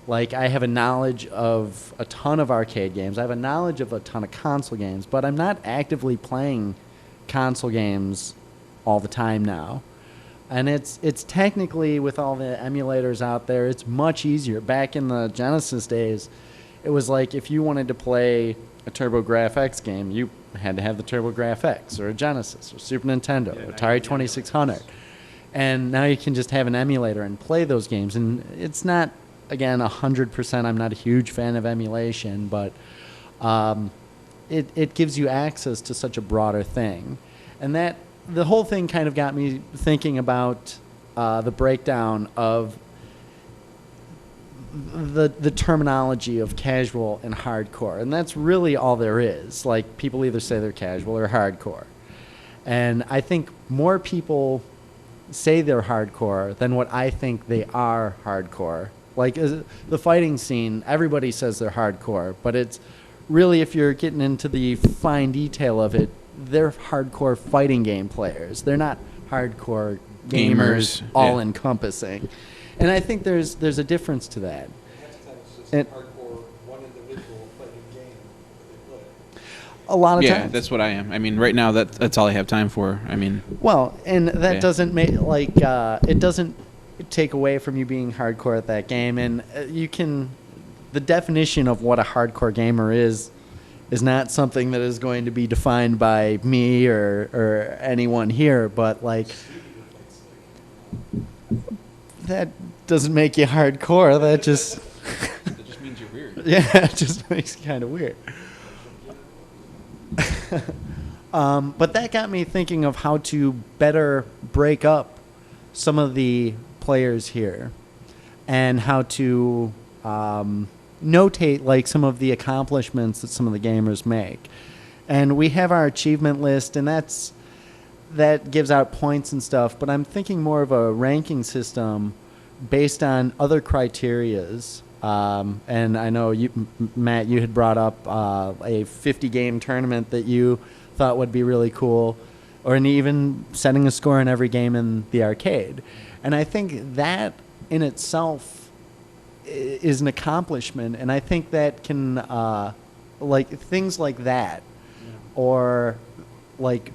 Like, I have a knowledge of a ton of arcade games. I have a knowledge of a ton of console games, but I'm not actively playing console games all the time now. And it's technically, with all the emulators out there, it's much easier. Back in the Genesis days, it was like if you wanted to play a TurboGrafx game, you had to have the TurboGrafx or a Genesis or Super Nintendo, or Atari 2600. And now you can just have an emulator and play those games. And it's not, again, 100%. I'm not a huge fan of emulation, but it gives you access to such a broader thing. And that the whole thing kind of got me thinking about the breakdown of the terminology of casual and hardcore, and that's really all there is. Like, people either say they're casual or hardcore, and I think more people say they're hardcore than what I think they are hardcore. Like, the fighting scene, everybody says they're hardcore, but it's really, if you're getting into the fine detail of it, they're hardcore fighting game players. They're not hardcore gamers, yeah. all encompassing. And I think there's a difference to that. It's just And- hardcore, one individual playing a game that they play. A lot of Yeah, times. that's what I am. I mean, right now that's all I have time for. I mean, Well, and that Yeah. doesn't make it doesn't take away from you being hardcore at that game, and you can. The definition of what a hardcore gamer is not something that is going to be defined by me or anyone here, but like that doesn't make you hardcore. That just that just means you're weird. yeah, it just makes it kind of weird. But that got me thinking of how to better break up some of the players here and how to notate like some of the accomplishments that some of the gamers make. And we have our achievement list, and that gives out points and stuff, but I'm thinking more of a ranking system based on other criterias. And I know Matt, you had brought up a 50-game tournament that you thought would be really cool, or even setting a score in every game in the arcade. And I think that in itself is an accomplishment, and I think that can, like, things like that, or like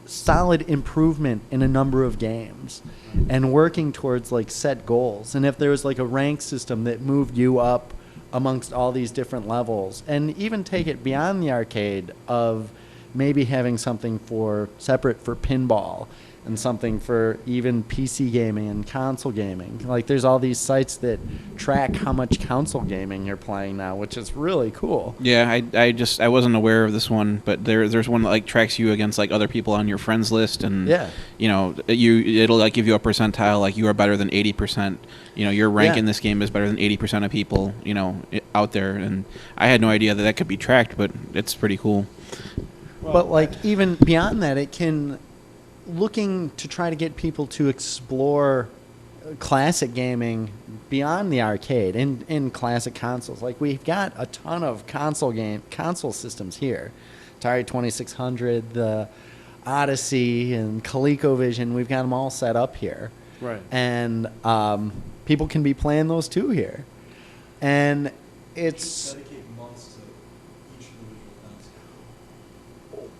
solid improvement in a number of games and working towards like set goals. And if there was like a rank system that moved you up amongst all these different levels, and even take it beyond the arcade of maybe having something separate for pinball and something for even PC gaming and console gaming. Like, there's all these sites that track how much console gaming you're playing now, which is really cool. Yeah, I wasn't aware of this one, but there's one that like tracks you against like other people on your friends list, and Yeah. you know, it'll like give you a percentile, like you are better than 80%. You know, your rank Yeah. in this game is better than 80% of people, you know, out there. And I had no idea that could be tracked, but it's pretty cool. But like, even beyond that, it can, looking to try to get people to explore classic gaming beyond the arcade in classic consoles. Like, we've got a ton of console systems here. Atari 2600, the Odyssey, and ColecoVision. We've got them all set up here. Right. And people can be playing those too here. And it's... Dedicate months to each individual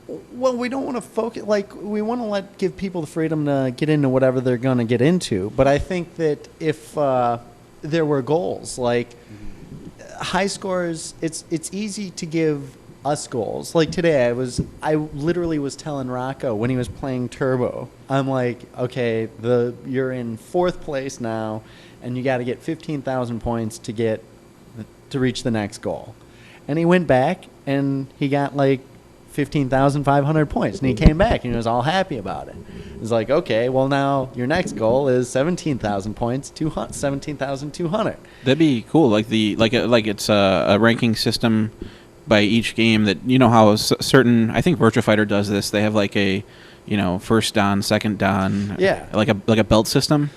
console. Well, we don't want to focus, like, we want to give people the freedom to get into whatever they're going to get into. But I think that if there were goals, like high scores, it's easy to give us goals. Like today, I literally was telling Rocco when he was playing Turbo, I'm like, okay, you're in 4th place now, and you got to get 15,000 points to reach the next goal. And he went back and he got like 15,500 points, and he came back and he was all happy about it. He's like, okay, well, now your next goal is 17,000 points, 17,200. That'd be cool. Like it's a ranking system by each game that, you know, how certain, I think Virtua Fighter does this. They have like a, you know, first dan, second dan, Yeah. like a belt system,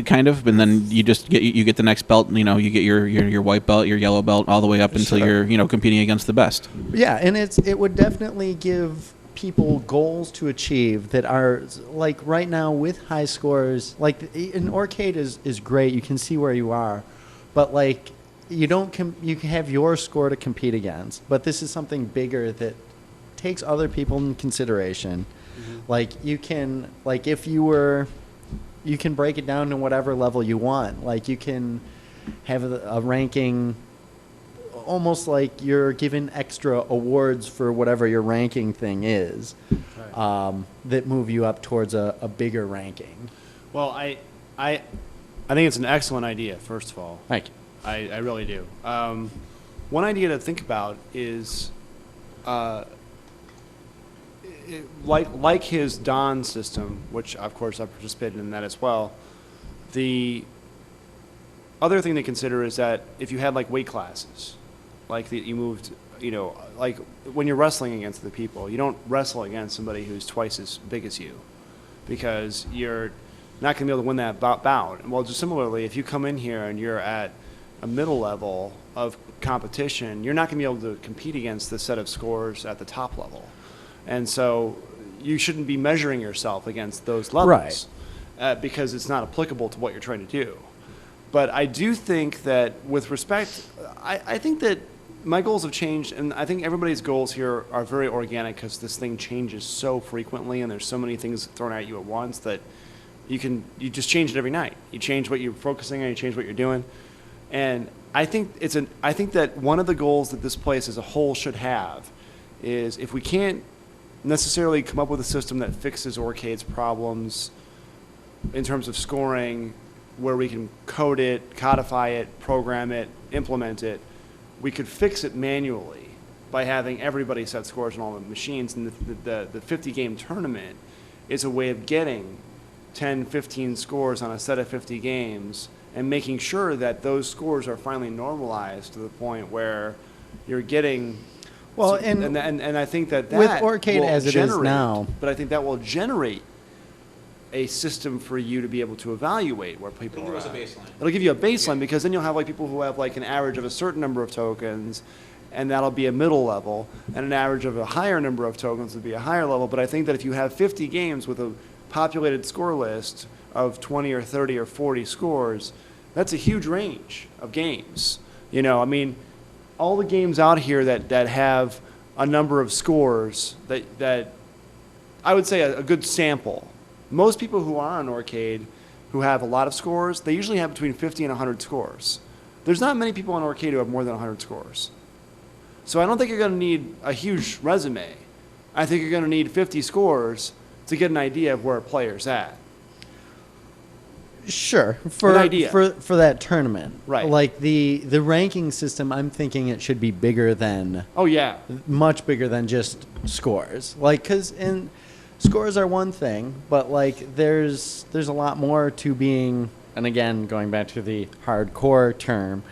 kind of. And then you just get the next belt. You know, you get your white belt, your yellow belt, all the way up until Sure. you're, you know, competing against the best. Yeah, and it would definitely give people goals to achieve that are, like, right now with high scores. Like, an arcade is great. You can see where you are, but like, you can have your score to compete against. But this is something bigger that takes other people in consideration. Mm-hmm. Like, you can, like, if you can break it down to whatever level you want. Like, you can have a ranking, almost like you're given extra awards for whatever your ranking thing is, that move you up towards a bigger ranking. Well, I think it's an excellent idea, first of all. Thank you. I really do. One idea to think about is like his Dawn system, which of course I participated in that as well. The other thing to consider is that if you had like weight classes, like that you moved, like when you're wrestling against the people, you don't wrestle against somebody who's twice as big as you, because you're not going to be able to win that bout. Well, just similarly, if you come in here and you're at a middle level of competition, you're not going to be able to compete against the set of scores at the top level. And so you shouldn't be measuring yourself against those levels, because it's not applicable to what you're trying to do. But I do think that with respect, I think that my goals have changed, and I think everybody's goals here are very organic because this thing changes so frequently and there's so many things thrown at you at once that you just change it every night. You change what you're focusing on, you change what you're doing. And I think that one of the goals that this place as a whole should have is, if we can't necessarily come up with a system that fixes Arcade's problems in terms of scoring, where we can code it, codify it, program it, implement it, we could fix it manually by having everybody set scores on all the machines. And the 50-game tournament is a way of getting 10, 15 scores on a set of 50 games and making sure that those scores are finally normalized to the point where you're getting Well, and I think that with that Arcade will as it is generate, now, but I think that will generate a system for you to be able to evaluate where people are at. It'll give you a baseline, because then you'll have like people who have like an average of a certain number of tokens, and that'll be a middle level, and an average of a higher number of tokens would be a higher level. But I think that if you have 50 games with a populated score list of 20 or 30 or 40 scores, that's a huge range of games. I mean, all the games out here that have a number of scores that I would say a good sample. Most people who are on Arcade who have a lot of scores, they usually have between 50 and 100 scores. There's not many people on Arcade who have more than 100 scores. So I don't think you're going to need a huge resume. I think you're going to need 50 scores to get an idea of where a player's at. Sure, An for idea. for that tournament, Right. Like the ranking system, I'm thinking it should be bigger than, Oh, yeah. much bigger than just scores. Like, because scores are one thing, but like there's a lot more to being. And again, going back to the hardcore term,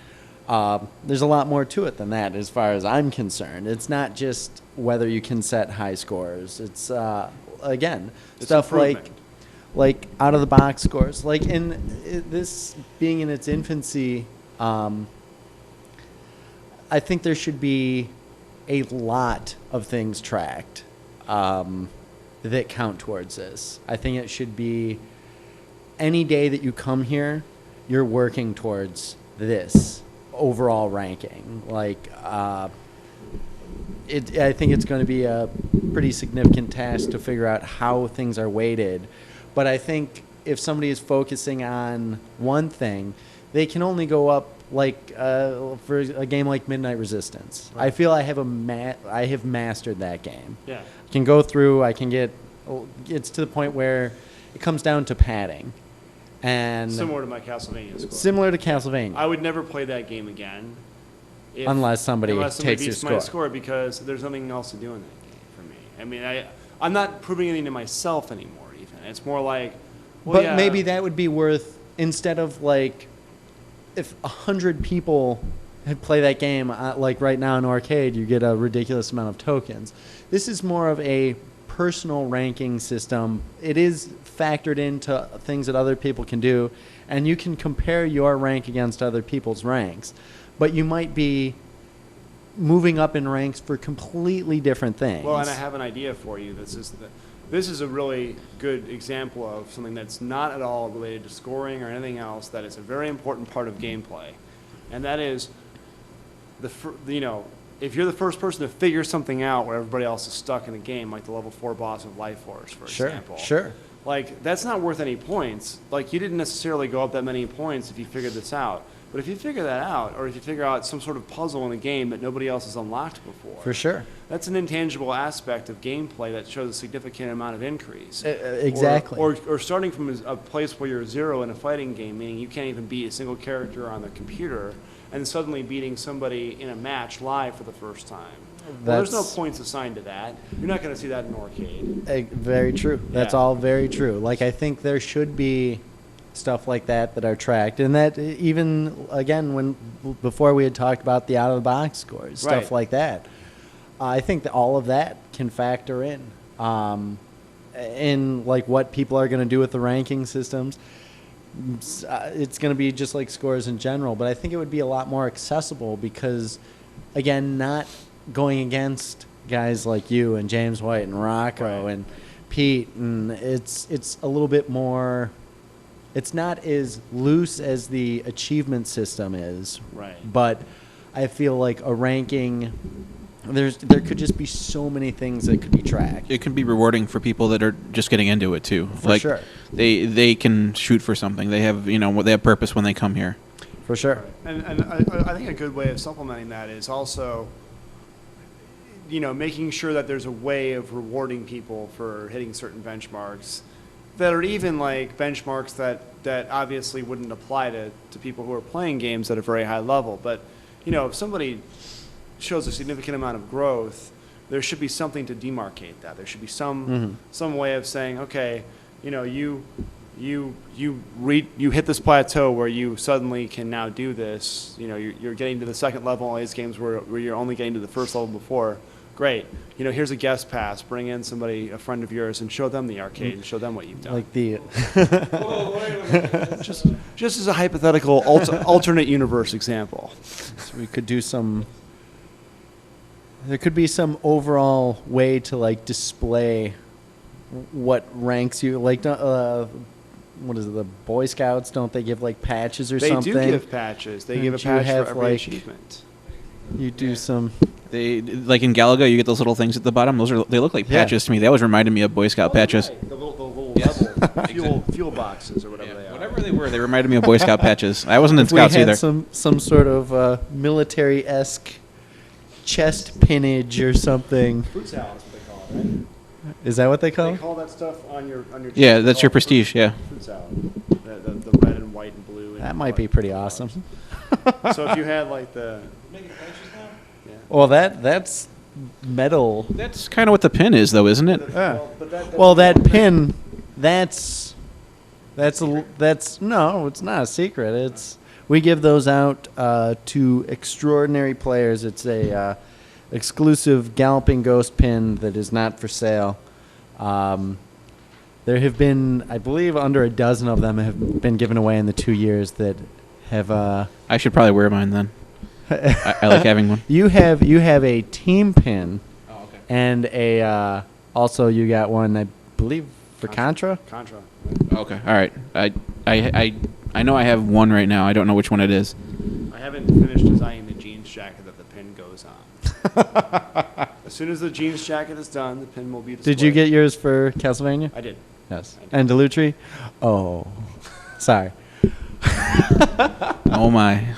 there's a lot more to it than that, as far as I'm concerned. It's not just whether you can set high scores. It's again, It's stuff improvement. like out of the box scores. Like this being in its infancy, I think there should be a lot of things tracked that count towards this. I think it should be any day that you come here, you're working towards this overall ranking. Like, I think it's going to be a pretty significant task to figure out how things are weighted. But I think if somebody is focusing on one thing, they can only go up like for a game like Midnight Resistance. I feel I have I have mastered that game. Yeah. I can go through. I can get. It's to the point where it comes down to padding, and Similar to my Castlevania score. similar to Castlevania, I would never play that game again. unless somebody takes your beats my score. score, because there's nothing else to do in that game for me. I mean, I'm not proving anything to myself anymore, even. It's more like, well, But yeah, maybe that would be worth, instead of like, if 100 people had play that game, like right now in Arcade, you get a ridiculous amount of tokens. This is more of a personal ranking system. It is factored into things that other people can do, and you can compare your rank against other people's ranks. But you might be moving up in ranks for completely different things. Well, and I have an idea for you. This is a really good example of something that's not at all related to scoring or anything else. That is a very important part of gameplay, and that is if you're the first person to figure something out where everybody else is stuck in a game, like the level 4 boss of Life Force, for example. Sure. Like, that's not worth any points. Like, you didn't necessarily go up that many points if you figured this out. But if you figure that out, or if you figure out some sort of puzzle in a game that nobody else has unlocked before, For sure. that's an intangible aspect of gameplay that shows a significant amount of increase. Exactly. Or starting from a place where you're zero in a fighting game, meaning you can't even beat a single character on the computer, and suddenly beating somebody in a match live for the first time. Well, there's no That's points assigned to that. You're not going to see that in arcade. very true. That's Yeah. all very true. Like, I think there should be stuff like that are tracked, and that even again before we had talked about the out of the box scores, stuff Right. like that. I think that all of that can factor in like what people are going to do with the ranking systems. It's going to be just like scores in general, but I think it would be a lot more accessible because, again, not going against guys like you and James White and Rocco Right. and Pete, and it's a little bit more. It's not as loose as the achievement system is, Right. but I feel like a ranking. There could just be so many things that could be tracked. It can be rewarding for people that are just getting into it too. For like sure. they can shoot for something. They have they have purpose when they come here. For sure. And I think a good way of supplementing that is also, making sure that there's a way of rewarding people for hitting certain benchmarks that are even like benchmarks that obviously wouldn't apply to people who are playing games at a very high level. But, if somebody shows a significant amount of growth, there should be something to demarcate that. There should be some way of saying, okay, you hit this plateau where you suddenly can now do this. You're getting to the second level on these games where you're only getting to the first level before. Great. Here's a guest pass. Bring in a friend of yours, and show them the arcade and show them what you've done. Like the just as a hypothetical alternate universe example. so we could do some. There could be some overall way to like display what ranks you like. What is it? The Boy Scouts, don't they give like patches or They something? do give patches. They give a Don't you patch have, for every like- achievement. You do some. They like in Galaga, you get those little things at the bottom. They look like Yeah. patches to me. They always reminded me of Boy Scout patches. The little Yes. level fuel boxes or whatever they are. Whatever they were, they reminded me of Boy Scout patches. I wasn't in If we Scouts had either. some sort of military-esque chest pinnage or something. Fruit salad is what they call it, right? Is that what they call They it? call that stuff on your Yeah, chest. that's They your call it prestige. Yeah. Fruit salad. The red and white and blue. And That might be white pretty colors. awesome. So if you had like the Well, that's metal. That's kind of what the pin is, though, isn't it? Well, that pin, that's no, it's not a secret. It's we give those out to extraordinary players. It's a exclusive Galloping Ghost pin that is not for sale. There have been, I believe, under a dozen of them have been given away in the 2 years that have. I should probably wear mine then. I like having one. You have a team pin. Oh, okay. And a also you got one, I believe, for Contra. Contra. Okay. All right. I know I have one right now. I don't know which one it is. I haven't finished designing the jeans jacket that the pin goes on. As soon as the jeans jacket is done, the pin will be displayed. Did you get yours for Castlevania? I did. Yes. And Dellutri? Oh, sorry. Oh my.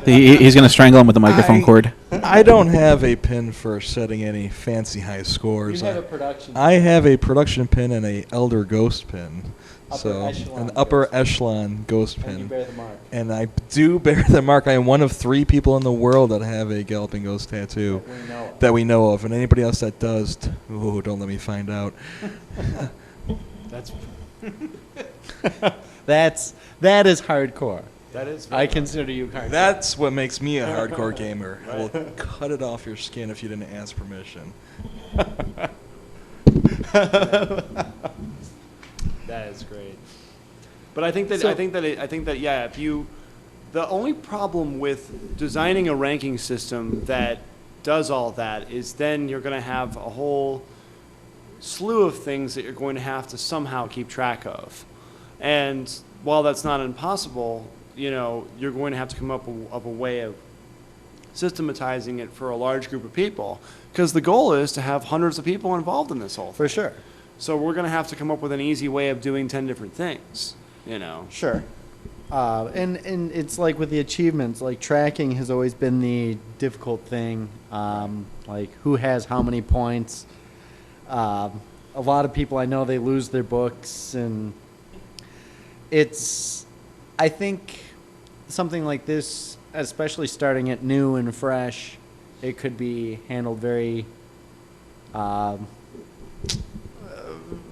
He's gonna strangle him with the microphone cord. I don't have a pin for setting any fancy high scores. production. I have a production pin and a Elder Ghost pin. Upper So echelon an upper ghost. echelon ghost And you pin. bear the mark. And I do bear the mark. I am one of 3 people in the world that have a Galloping Ghost tattoo We know it. that we know of. And anybody else that does, don't let me find out. That is hardcore. That is. I consider you hardcore. That's what makes me a hardcore gamer. I will cut it off your skin if you didn't ask permission. That is great. But I think that yeah, if you, the only problem with designing a ranking system that does all that is then you're going to have a whole slew of things that you're going to have to somehow keep track of. And while that's not impossible, you're going to have to come up with a way of systematizing it for a large group of people, because the goal is to have hundreds of people involved in this whole thing. For sure. So we're going to have to come up with an easy way of doing 10 different things, Sure. And it's like with the achievements, like tracking has always been the difficult thing. Like who has how many points. A lot of people I know, they lose their books, and I think something like this, especially starting it new and fresh, it could be handled very,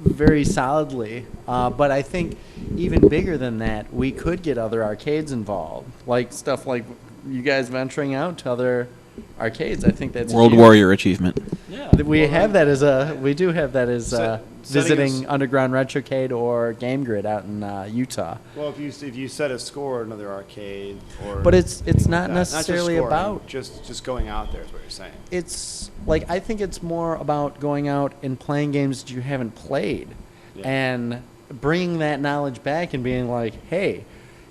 very solidly. But I think even bigger than that, we could get other arcades involved, like stuff like you guys venturing out to other arcades. I think that's World huge. Warrior achievement. Yeah. We have that as we do have that as Setting visiting us- Underground Retrocade or Game Grid out in Utah. Well, if you set a score at another arcade, or But it's anything like not that. necessarily just scoring, about- just going out there is what you're saying. It's like I think it's more about going out and playing games that you haven't played, Yeah. and bringing that knowledge back and being like, hey,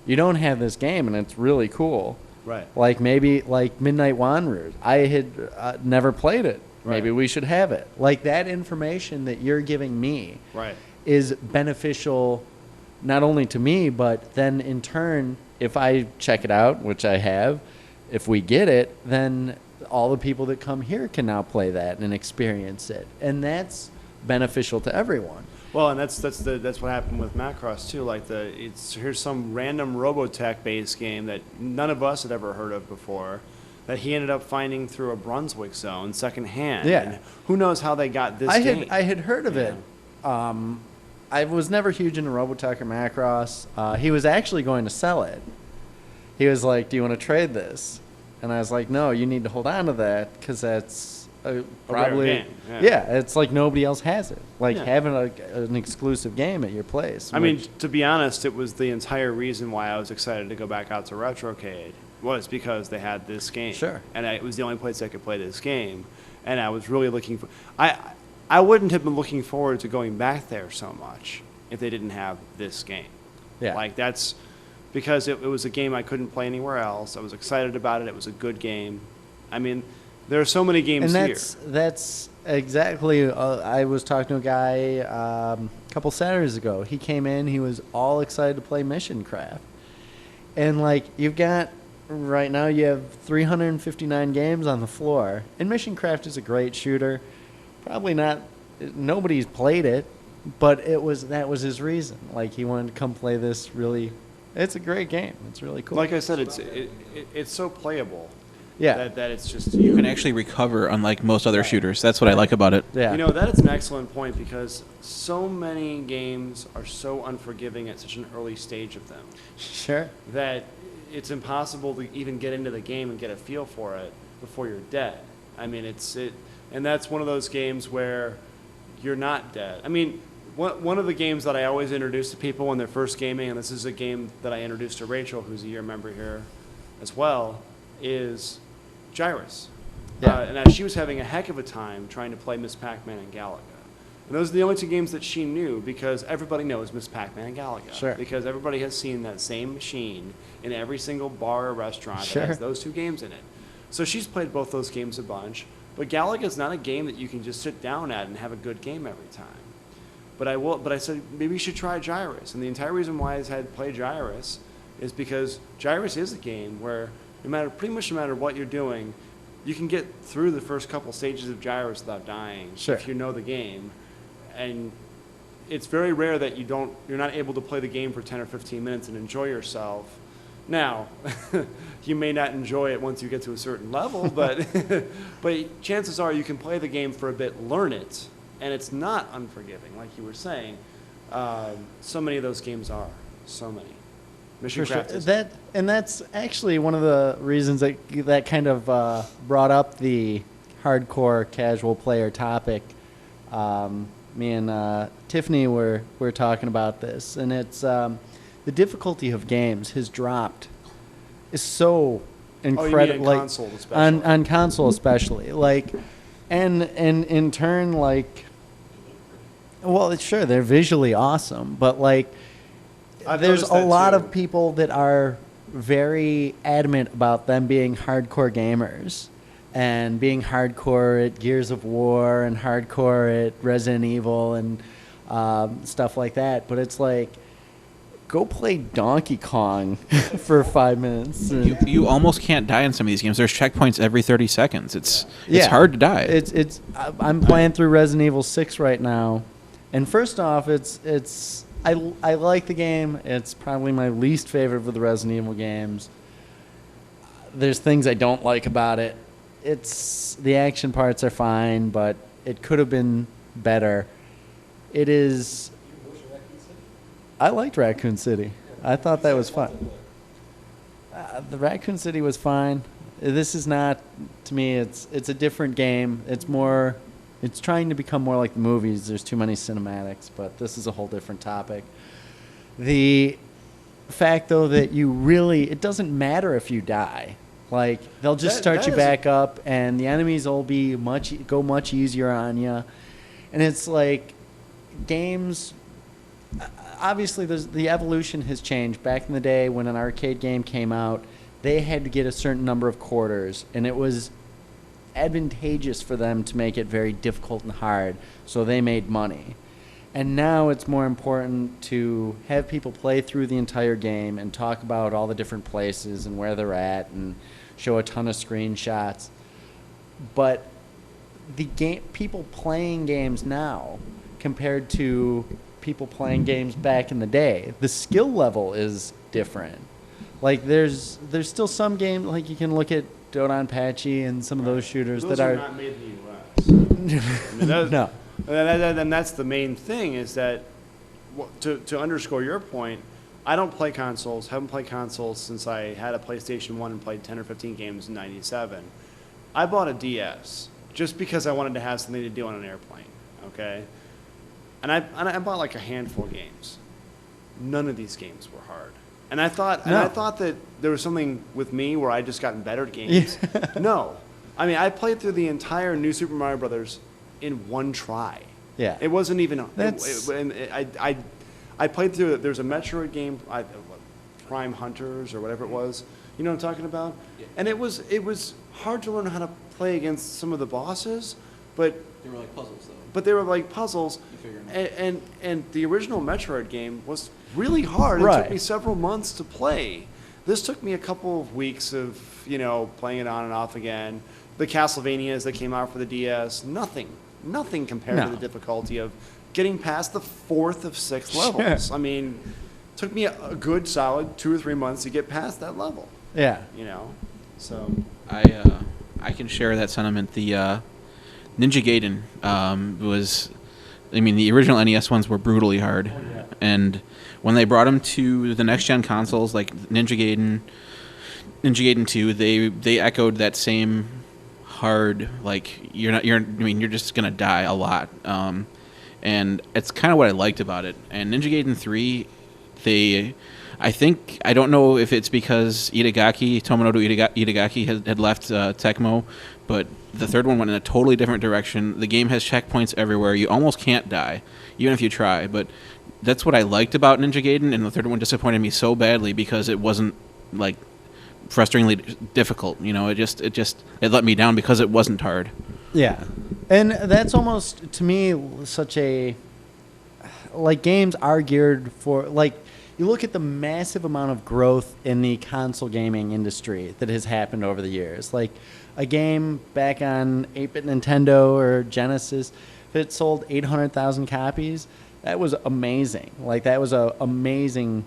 you don't have this game and it's really cool. Right. Like maybe like Midnight Wanderers. I had never played it. Maybe Right. we should have it. Like that information that you're giving me Right. is beneficial not only to me, but then in turn, if I check it out, which I have, if we get it, then all the people that come here can now play that and experience it. And that's beneficial to everyone. Well, and that's what happened with Macross too. Like here's some random Robotech based game that none of us had ever heard of before, that he ended up finding through a Brunswick zone secondhand. Yeah. And who knows how they got this game? I had heard of it. Yeah. I was never huge into Robotech or Macross. He was actually going to sell it. He was like, "Do you want to trade this?" And I was like, "No, you need to hold on to that because that's probably game, yeah. It's like nobody else has it. Like Yeah. having an exclusive game at your place." I mean, which- to be honest, it was the entire reason why I was excited to go back out to Retrocade was because they had this game. Sure. And it was the only place I could play this game, and I was really looking for. I wouldn't have been looking forward to going back there so much if they didn't have this game. Yeah. Like that's because it was a game I couldn't play anywhere else. I was excited about it. It was a good game. I mean, there are so many games and here. that's exactly. I was talking to a guy a couple Saturdays ago. He came in. He was all excited to play Mission Craft, and like you've got right now, you have 359 games on the floor, and Mission Craft is a great shooter. Probably not. Nobody's played it, but that was his reason. Like he wanted to come play this. Really, it's a great game. It's really cool. Like I said, it's so playable. Yeah. That it's just You can actually recover, unlike most other shooters. That's what I like about it. Yeah. You know, that is an excellent point because so many games are so unforgiving at such an early stage of them Sure. that it's impossible to even get into the game and get a feel for it before you're dead. I mean, and that's one of those games where you're not dead. I mean, one of the games that I always introduce to people when they're first gaming, and this is a game that I introduced to Rachel, who's a year member here as well, is Gyrus. Yeah. And she was having a heck of a time trying to play Miss Pac-Man and Galaga. And those are the only two games that she knew because everybody knows Miss Pac-Man and Galaga. Sure. Because everybody has seen that same machine in every single bar or restaurant Sure. that has those two games in it. So she's played both those games a bunch. But Galaga is not a game that you can just sit down at and have a good game every time. But I said maybe you should try Gyrus. And the entire reason why I had played Gyrus is because Gyrus is a game where pretty much no matter what you're doing, you can get through the first couple stages of Gyrus without dying Sure. if you know the game. And it's very rare that you're not able to play the game for 10 or 15 minutes and enjoy yourself. Now, you may not enjoy it once you get to a certain level, but but chances are you can play the game for a bit, learn it, and it's not unforgiving, like you were saying. So many of those games are. So many. Mission For sure. Craft is. That's actually one of the reasons that kind of brought up the hardcore casual player topic. Me and Tiffany were talking about this, and it's the difficulty of games has dropped. Is so incredible. on console especially. On console especially, like, and in turn, like, well, sure, they're visually awesome, but like. I've There's noticed a that lot too. of people that are very adamant about them being hardcore gamers and being hardcore at Gears of War and hardcore at Resident Evil and stuff like that. But it's like, go play Donkey Kong for 5 minutes. You almost can't die in some of these games. There's checkpoints every 30 seconds. It's Yeah. hard to die. I'm playing through Resident Evil 6 right now, and first off, I like the game. It's probably my least favorite of the Resident Evil games. There's things I don't like about it. it's the action parts are fine, but it could have been better. It is. I liked Raccoon City. I thought that was fun. The Raccoon City was fine. This is not, to me, it's a different game. It's trying to become more like the movies. There's too many cinematics, but this is a whole different topic. The fact, though, that it doesn't matter if you die. Like, they'll just start you back up, and the enemies will go much easier on you. And it's like, games, obviously the evolution has changed. Back in the day when an arcade game came out, they had to get a certain number of quarters, and it was advantageous for them to make it very difficult and hard, so they made money. And now it's more important to have people play through the entire game and talk about all the different places and where they're at and show a ton of screenshots. But people playing games now compared to people playing games back in the day, the skill level is different. Like there's still some games, like you can look at Dodonpachi and some of those shooters Those that are not made in the U.S. no. And that's the main thing is that, to underscore your point, I don't play consoles, haven't played consoles since I had a PlayStation 1 and played 10 or 15 games in '97. I bought a DS just because I wanted to have something to do on an airplane, okay? And I bought like a handful of games. None of these games were hard. And I thought that there was something with me where I just gotten better at games. No. I mean, I played through the entire New Super Mario Brothers in one try. Yeah. It wasn't even. That's- I played through it. There's a Metroid game, Prime Hunters or whatever it was. You know what I'm talking about? Yeah. And it was hard to learn how to play against some of the bosses, but They were like puzzles, though. but they were like puzzles. You figure them out. And the original Metroid game was really hard. It Right. took me several months to play. This took me a couple of weeks of, playing it on and off again. The Castlevanias that came out for the DS, nothing compared to No. the difficulty of getting past the 4th of 6 levels. Sure. I mean, it took me a good solid 2 or 3 months to get past that level, Yeah. So, I can share that sentiment. The Ninja Gaiden the original NES ones were brutally hard, and when they brought them to the next gen consoles like Ninja Gaiden 2, they echoed that same hard, like you're just gonna die a lot, and it's kind of what I liked about it. And Ninja Gaiden 3, I don't know if it's because Tomonobu Itagaki had left Tecmo, but the third one went in a totally different direction. The game has checkpoints everywhere. You almost can't die, even if you try. But that's what I liked about Ninja Gaiden, and the third one disappointed me so badly because it wasn't like frustratingly difficult. It let me down because it wasn't hard. Yeah. And that's almost, to me, such a... Like, games are geared for... Like, you look at the massive amount of growth in the console gaming industry that has happened over the years. Like, a game back on 8-bit Nintendo or Genesis, if it sold 800,000 copies, that was amazing. Like, that was an amazing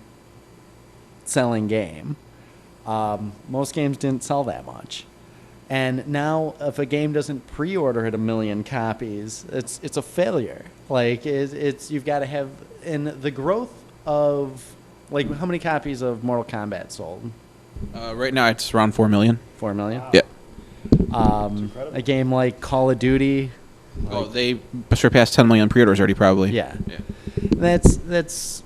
selling game. Most games didn't sell that much. And now, if a game doesn't pre-order at 1 million copies, it's a failure. Like, you've got to have... And the growth of... Like, how many copies of Mortal Kombat sold? Right now, it's around 4 million. 4 million? Wow. Yeah. incredible. A game like Call of Duty. Oh, they surpassed 10 million pre-orders already, probably. Yeah. Yeah. That's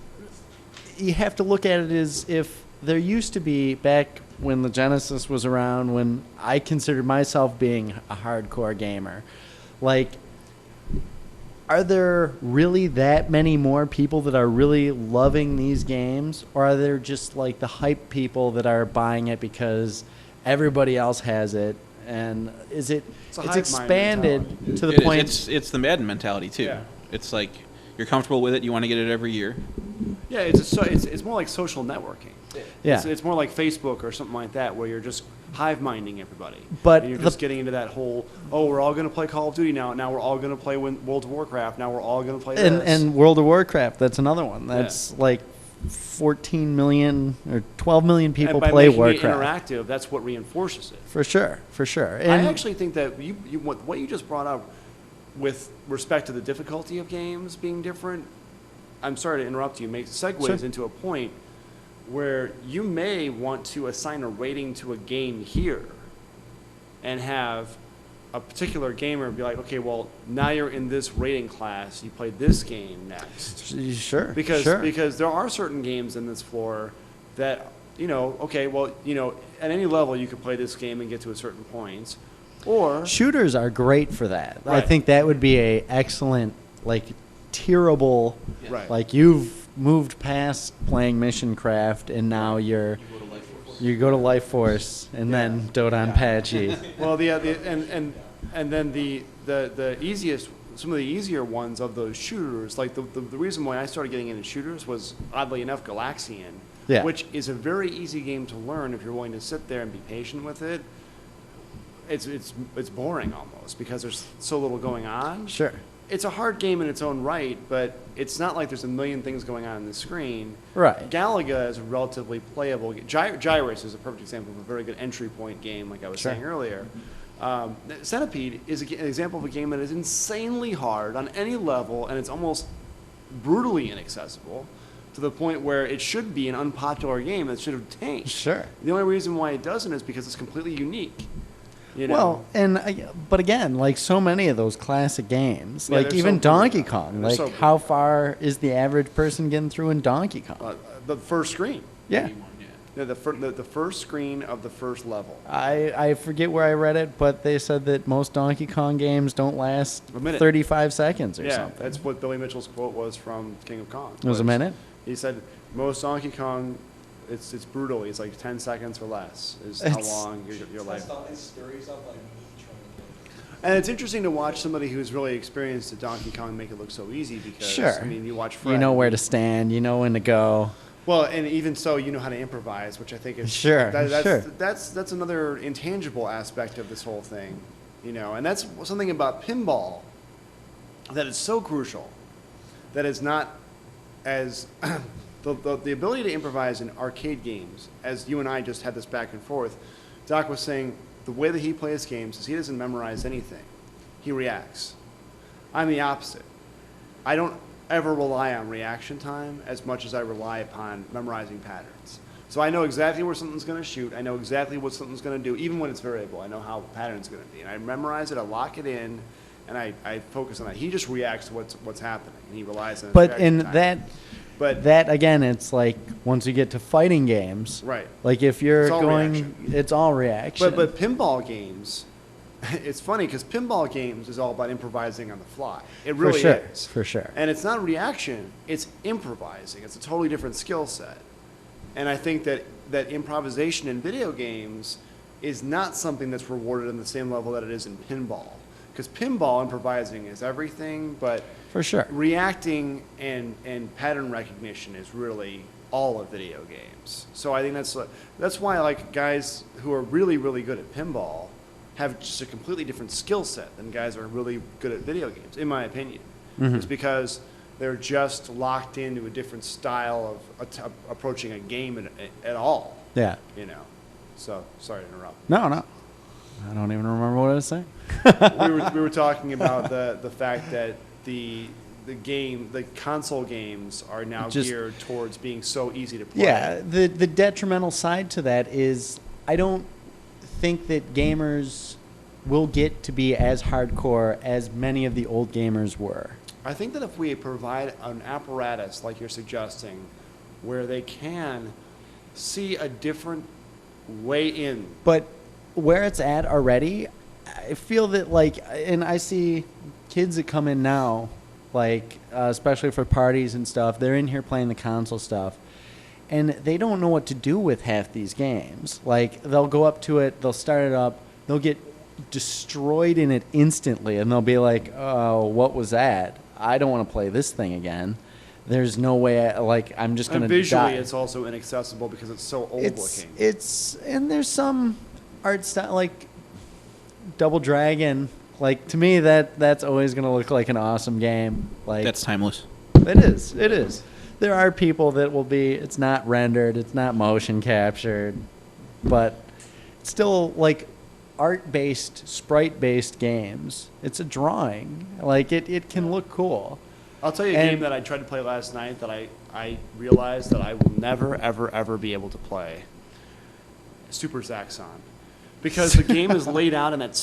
you have to look at it as if there used to be, back when the Genesis was around, when I considered myself being a hardcore gamer, like, are there really that many more people that are really loving these games, or are there just like the hype people that are buying it because everybody else has it? And It's a it's hive mind expanded mentality. to the It is. point. It's the Madden mentality too. Yeah. It's like you're comfortable with it. You want to get it every year. Yeah, it's more like social networking. Yeah. It's more like Facebook or something like that, where you're just hive minding everybody. But and you're the- just getting into that whole, we're all going to play Call of Duty now. Now we're all going to play World of Warcraft. Now we're all going to play this. And World of Warcraft, that's another one. That's like 14 million or 12 million people and by play making Warcraft. it interactive, that's what reinforces it. For sure, for sure. I And actually think that what you just brought up with respect to the difficulty of games being different, I'm sorry to interrupt you, segues Sure. into a point where you may want to assign a rating to a game here and have a particular gamer be like, okay, well, now you're in this rating class, you play this game next. sure, Because sure. because there are certain games in this floor that, okay, well, at any level you could play this game and get to a certain point. Or Shooters are great for that. I Right. think that would be a excellent, like, tierable. Right. Like, you've moved past playing Mission Craft, and now you go to Life Force, and then dote on Patchy. well, and then the easiest, some of the easier ones of those shooters, like the reason why I started getting into shooters was, oddly enough, Galaxian, Yeah. which is a very easy game to learn if you're willing to sit there and be patient with it. It's boring almost because there's so little going on. Sure. It's a hard game in its own right, but it's not like there's a million things going on the screen. Right. Galaga is a relatively playable game. Gyrus is a perfect example of a very good entry point game, like I was Sure. saying earlier. Centipede is an example of a game that is insanely hard on any level, and it's almost brutally inaccessible to the point where it should be an unpopular game that should have tanked. Sure. The only reason why it doesn't is because it's completely unique. Well, but again, like so many of those classic games, Yeah, like they're even so Donkey good. Kong, They're like so good. how far is the average person getting through in Donkey Kong? The first screen. Yeah. Yeah, the first screen of the first level. I forget where I read it, but they said that most Donkey Kong games don't last A minute. 35 seconds or Yeah, something. that's what Billy Mitchell's quote was from King of Kong. It was a minute? He said most Donkey Kong, it's brutal. It's like 10 seconds or less is how It's- long your life. That's all these stories up like me trying to And it's interesting to watch somebody who's really experienced at Donkey Kong make it look so easy because Sure. I mean you watch Fred. You know where to stand, you know when to go. Well, and even so, you know how to improvise, which I think is Sure, sure. That's another intangible aspect of this whole thing, and that's something about pinball that is so crucial. That is not as the ability to improvise in arcade games, as you and I just had this back and forth. Doc was saying the way that he plays games is he doesn't memorize anything; he reacts. I'm the opposite. I don't ever rely on reaction time as much as I rely upon memorizing patterns. So I know exactly where something's going to shoot. I know exactly what something's going to do, even when it's variable. I know how the pattern's going to be. And I memorize it, I lock it in, and I focus on that. He just reacts to what's happening, and he relies on his But reaction in time. that, that again, it's like once you get to fighting games, Right. like if you're It's all going, reaction. it's all reaction. But pinball games, it's funny because pinball games is all about improvising on the fly. It really sure, is. for sure. And it's not reaction, it's improvising. It's a totally different skill set. And I think that improvisation in video games is not something that's rewarded on the same level that it is in pinball. Because pinball improvising is everything, but For sure. reacting and pattern recognition is really all of video games. So I think that's why like guys who are really, really good at pinball have just a completely different skill set than guys who are really good at video games, in my opinion. It's because they're just locked into a different style of approaching a game at all, Yeah. So, sorry to interrupt. No. I don't even remember what I was saying. we were talking about the fact that the console games are now Just- geared towards being so easy to play. Yeah, the detrimental side to that is I don't think that gamers will get to be as hardcore as many of the old gamers were. I think that if we provide an apparatus like you're suggesting, where they can see a different way in. But where it's at already, I feel that and I see kids that come in now, especially for parties and stuff, they're in here playing the console stuff, and they don't know what to do with half these games. Like, they'll go up to it, they'll start it up, they'll get destroyed in it instantly, and they'll be like, oh, what was that? I don't want to play this thing again. There's no way, I'm just going And to visually, die. it's also inaccessible because it's so old looking. And there's some art style, like Double Dragon. Like, to me, that's always going to look like an awesome game. Like, That's timeless. it is. there are people that will be. It's not rendered. It's not motion captured, but it's still like art-based, sprite-based games. It's a drawing. Like it can look cool. I'll tell you a And- game that I tried to play last night that I realized that I will never, ever, ever be able to play. Super Zaxxon. Because the game is laid out in that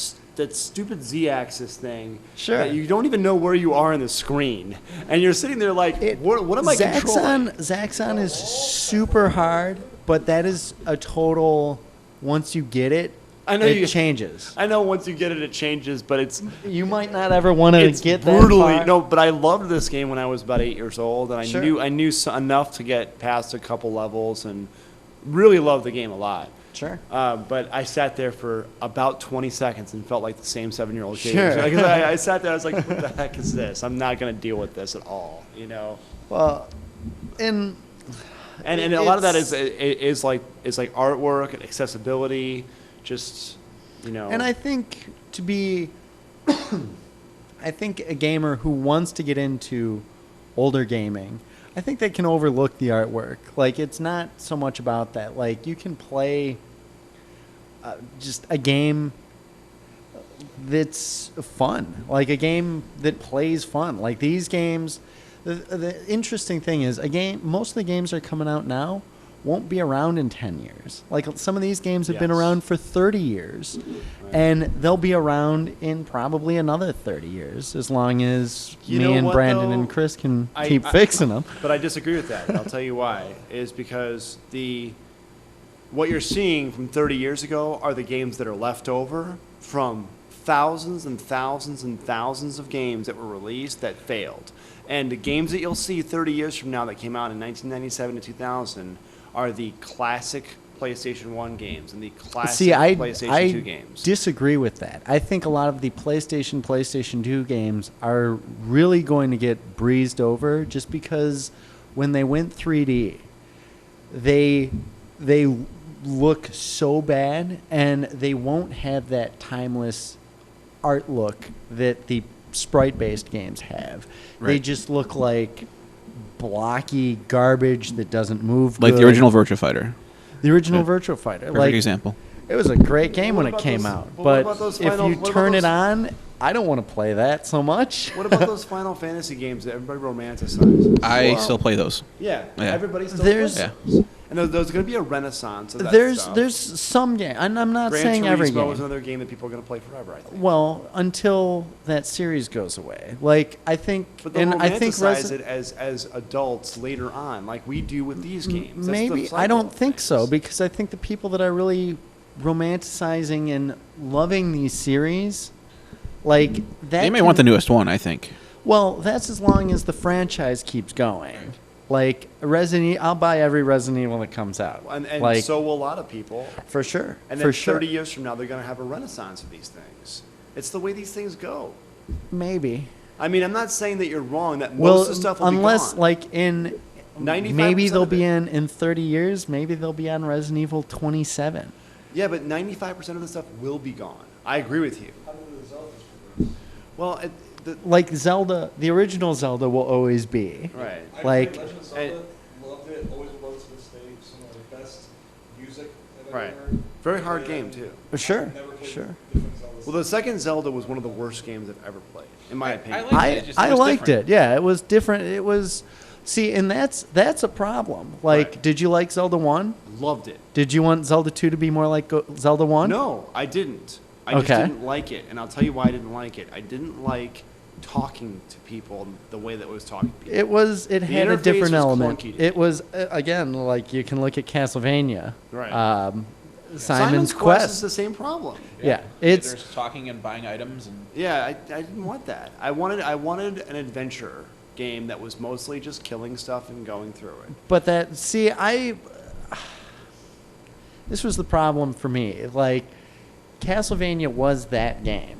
stupid Z-axis thing. Sure. That you don't even know where you are in the screen. And you're sitting there like, what am I controlling? Zaxxon is super hard, but that is a total. Once you get it, I know it changes. I know once you get it, it changes, but it's You might not ever want to it's get that brutally far. no. But I loved this game when I was about 8 years old, and Sure. I knew enough to get past a couple levels, and really loved the game a lot. Sure. But I sat there for about 20 seconds and felt like the same 7-year-old kid. Sure. Like, I sat there, I was like, what the heck is this? I'm not going to deal with this at all, you know? Well, and And a lot of that It's- is like artwork and accessibility, just, you know. And I think to be, I think a gamer who wants to get into older gaming, I think they can overlook the artwork. Like, it's not so much about that. Like, you can play just a game that's fun, like a game that plays fun. Like these games, the interesting thing is most of the games that are coming out now won't be around in 10 years. Like some of these games have been Yes. around for 30 years, and they'll be around in probably another 30 years, as long as You me know and what, Brandon though? and Chris can I- keep fixing them. But I disagree with that. And I'll tell you why. Is because what you're seeing from 30 years ago are the games that are left over from thousands and thousands and thousands of games that were released that failed. And the games that you'll see 30 years from now that came out in 1997 to 2000 are the classic PlayStation 1 games and the classic See, PlayStation 2 games. disagree with that. I think a lot of the PlayStation 2 games are really going to get breezed over just because when they went 3D, they look so bad, and they won't have that timeless art look that the sprite-based games have. They Right. just look like blocky garbage that doesn't move Like the good. original Virtua Fighter. The original Yeah. Virtua Fighter. Perfect Like, example. it was a great game when What it about came those- out, but what but about those if final- you what about turn it those- on, I don't want to play that so much. What about those Final Fantasy games that everybody romanticizes? I Well- still play those. Yeah, Yeah. everybody still There's- plays Yeah. those. And there's going to be a renaissance of that There's stuff. some game, and I'm not Gran saying every Turismo is game. another game that people are going to play forever, I think. Well, until that series goes away, like I think, But they'll and I think romanticize it as adults later on, like we do with these games. That's the maybe cycle I don't of think so, things. because I think the people that are really romanticizing and loving these series, like that, They may want the newest one, I think. Well, that's as long as the franchise keeps going. Like I'll buy every Resident Evil that comes out. And like, so will a lot of people. for sure. And for then sure. 30 years from now, they're going to have a renaissance of these things. It's the way these things go. Maybe. I mean, I'm not saying that you're wrong. That Well, most of the stuff will unless be gone. like in 95% maybe they'll of be it. in 30 years. Maybe they'll be on Resident Evil 27. Yeah, but 95% of the stuff will be gone. I agree with you. How do the Zeldas progress? Well, Like Zelda, the original Zelda will always be. right. I Like- played Legend of Zelda, loved it, always will love to this day. Some of the best music I've Right. ever heard. Very hard And game, too. Sure, I've never played sure. different Zeldas. Well, the second Zelda was one of the worst games I've ever played, in my opinion. like it, just- I it was liked different. it. Yeah, it was different. It was. See, and that's a problem. Like, Right. did you like Zelda 1? Loved it. Did you want Zelda 2 to be more like Zelda 1? No, I didn't. I just Okay. didn't like it, and I'll tell you why I didn't like it. I didn't like talking to people the way that it was talking to people. It had a interface different was element. clunky to It me. was again, like you can look at Castlevania. Right. Simon's is Quest. the same problem. Yeah, it's There's talking and buying items and Yeah, I didn't want that. I wanted an adventure game that was mostly just killing stuff and going through it. but that see this was the problem for me. Like Castlevania was that game.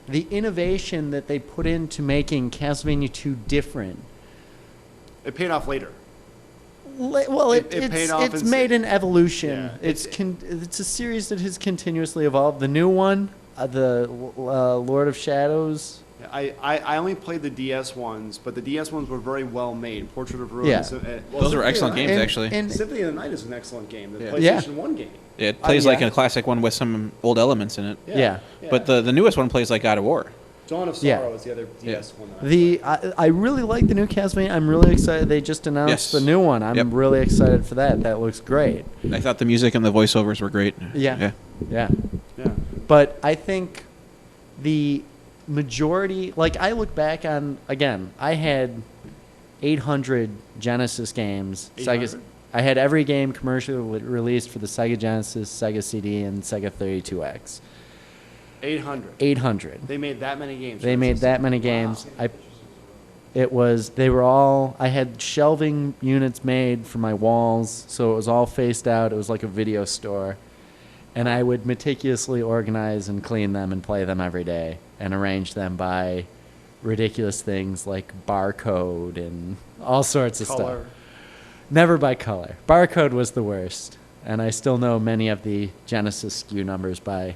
The innovation that they put into making Castlevania 2 different. It paid off later. Well, It paid off it's in- made an evolution. Yeah, It's a series that has continuously evolved. The new one, the Lord of Shadows, I only played the DS ones, but the DS ones were very well made. Portrait of Ruin. Yeah. Those were excellent games, actually. Symphony of the Night is an excellent game. The Yeah. PlayStation 1 game. Yeah, it plays like yeah. a classic one with some old elements in it. Yeah. But the newest one plays like God of War. Dawn of Yeah. Sorrow is the other DS one. That I really like the new Castlevania. I'm really excited. They just announced Yes. the new one. I'm Yep. really excited for that. That looks great. I thought the music and the voiceovers were great. Yeah. Yeah. yeah. But I think the majority, like I look back on, again, I had 800 Genesis games. 800? I had every game commercially released for the Sega Genesis, Sega CD, and Sega 32X. 800. 800. They made that many games. They made that many games. I had shelving units made for my walls, so it was all faced out. It was like a video store. And I would meticulously organize and clean them and play them every day and arrange them by ridiculous things like barcode and all sorts of Color. stuff. Never by color. Barcode was the worst. And I still know many of the Genesis SKU numbers by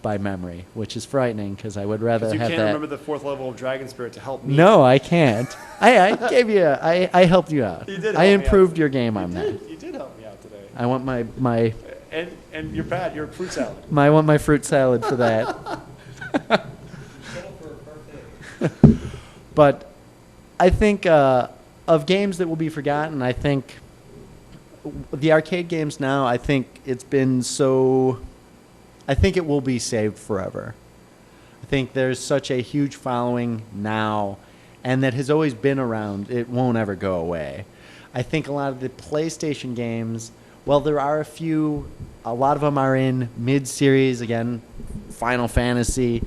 memory, which is frightening because I would rather Because you have can't that. remember the 4th level of Dragon Spirit to help me. No, I can't. I gave you. I helped you out. You did I help me improved out. your game on that. You did help me out today. I want my And you're bad. You're a fruit salad. I want my fruit salad for that. But I think of games that will be forgotten. I think the arcade games now. I think it's been so. I think it will be saved forever. I think there's such a huge following now, and that has always been around. It won't ever go away. I think a lot of the PlayStation games, well, there are a few. A lot of them are in mid-series. Again, Final Fantasy,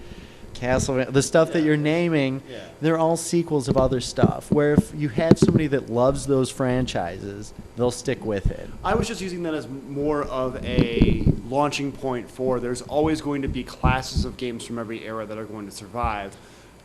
Castlevania, the stuff that you're naming. Yeah. They're all sequels of other stuff. Where if you have somebody that loves those franchises, they'll stick with it. I was just using that as more of a launching point for there's always going to be classes of games from every era that are going to survive.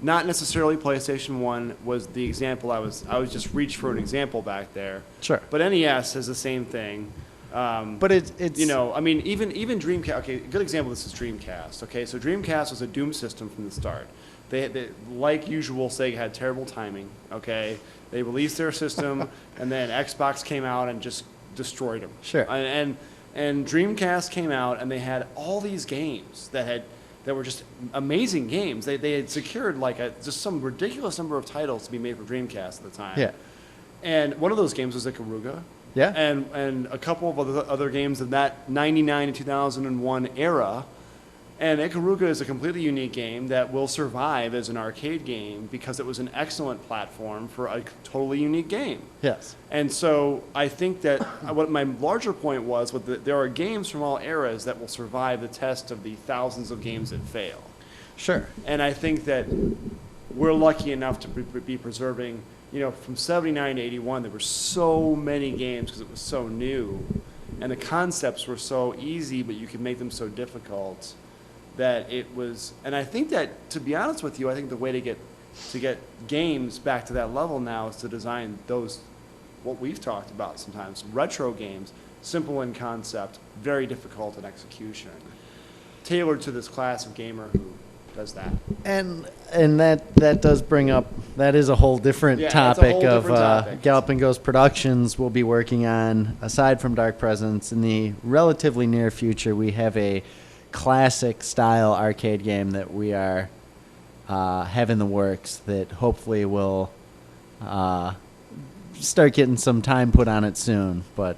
Not necessarily PlayStation 1 was the example I was just reached for an example back there. Sure. But NES is the same thing. But it's You know, I mean, even Dreamcast. Okay, a good example of this is Dreamcast. Okay, so Dreamcast was a doomed system from the start. They like usual, Sega had terrible timing. Okay, they released their system, and then Xbox came out and just destroyed them. Sure. And Dreamcast came out, and they had all these games that were just amazing games. They had secured like just some ridiculous number of titles to be made for Dreamcast at the time. Yeah. And one of those games was Ikaruga. Yeah. And a couple of other games in that 99 to 2001 era. And Ikaruga is a completely unique game that will survive as an arcade game because it was an excellent platform for a totally unique game. Yes. And so I think that what my larger point was that there are games from all eras that will survive the test of the thousands of games that fail. Sure. And I think that we're lucky enough to be preserving, you know, from 79 to 81, there were so many games because it was so new. And the concepts were so easy, but you could make them so difficult that it was. And I think that, to be honest with you, I think the way to get games back to that level now is to design those, what we've talked about sometimes, retro games, simple in concept, very difficult in execution, tailored to this class of gamer who does that. And that does bring up, that is a whole different Yeah, that's a topic whole of different topic. Galloping Ghost Productions will be working on, aside from Dark Presence, in the relatively near future. We have a classic style arcade game that we are have in the works that hopefully will start getting some time put on it soon. But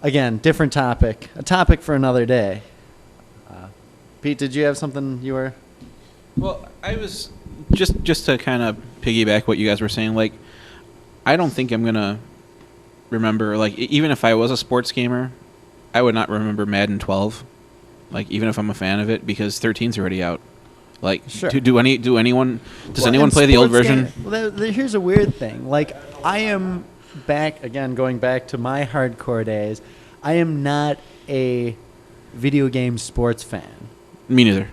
again, different topic, a topic for another day. Pete, did you have something you were? Well, I was just to kind of piggyback what you guys were saying. Like, I don't think I'm gonna remember. Like, even if I was a sports gamer, I would not remember Madden 12. Like, even if I'm a fan of it, because 13's already out. Like, Sure. does anyone And play the old sports version? game- well, here's a weird thing. Like, I am going back to my hardcore days. I am not a video game sports fan. Me neither.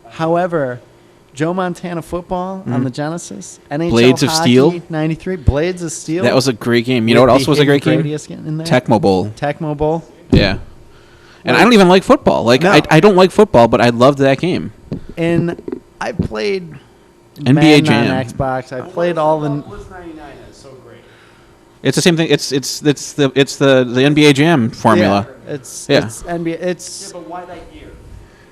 However, Joe Montana football on the Genesis, NHL Blades of hockey, Steel? 93, Blades of Steel. That was a great game. You know with what else the was a great hidden game? Gradius in there? Tecmo Bowl. Tecmo Bowl. Yeah. And I don't even like football. Like, No. I don't like football, but I loved that game. And I played NBA Madden Jam. on Xbox. I played all the. Blitz 99 is so great. It's the same thing. It's the NBA Jam formula. Yeah, it's Yeah. it's NBA. It's But why that year?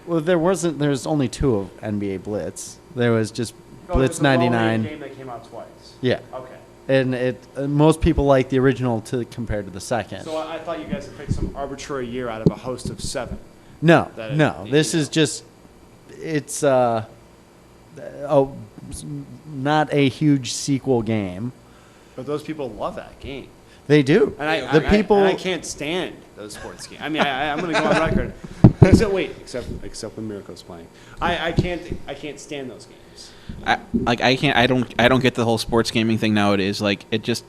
well, there's only 2 of NBA Blitz. There was just Oh, Blitz it's a well-made 99. game that came out twice. Yeah, Okay. and most people like the original compared to the second. So I thought you guys had picked some arbitrary year out of a host of 7. No, that no. it- This you is know. just it's not a huge sequel game. But those people love that game. They do. And I can't stand those sports games. I mean, I'm going to go on record. Except when Mirko's playing. I can't stand those games. I don't get the whole sports gaming thing nowadays. Like it just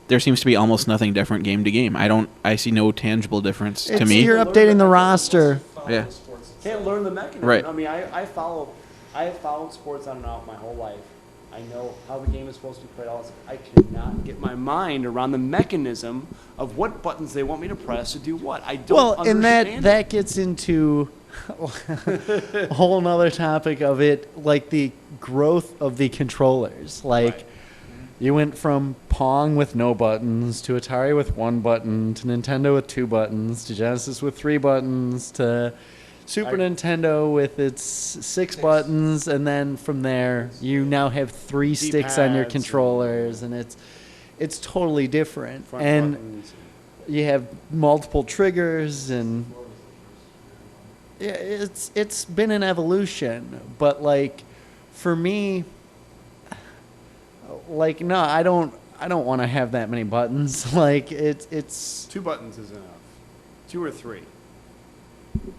there seems to be almost nothing different game to game. I see no tangible difference to It's- me. You're updating the roster. Yeah. Can't learn the mechanism. Right. I mean, I have followed sports on and off my whole life. I know how the game is supposed to be played. All this. I cannot get my mind around the mechanism of what buttons they want me to press to do what. I don't Well, understand and it. that gets into a whole nother topic of it, like the growth of the controllers. Like, Right. you went from Pong with no buttons to Atari with 1 button to Nintendo with 2 buttons to Genesis with 3 buttons to Super Nintendo with its 6 buttons, and then from there you now have 3 sticks on your D-pads controllers, and it's totally different. Front And buttons. you have multiple triggers, and yeah, it's been an evolution. But like for me, like no, I don't want to have that many buttons. Like it's 2 buttons is enough. 2 or 3.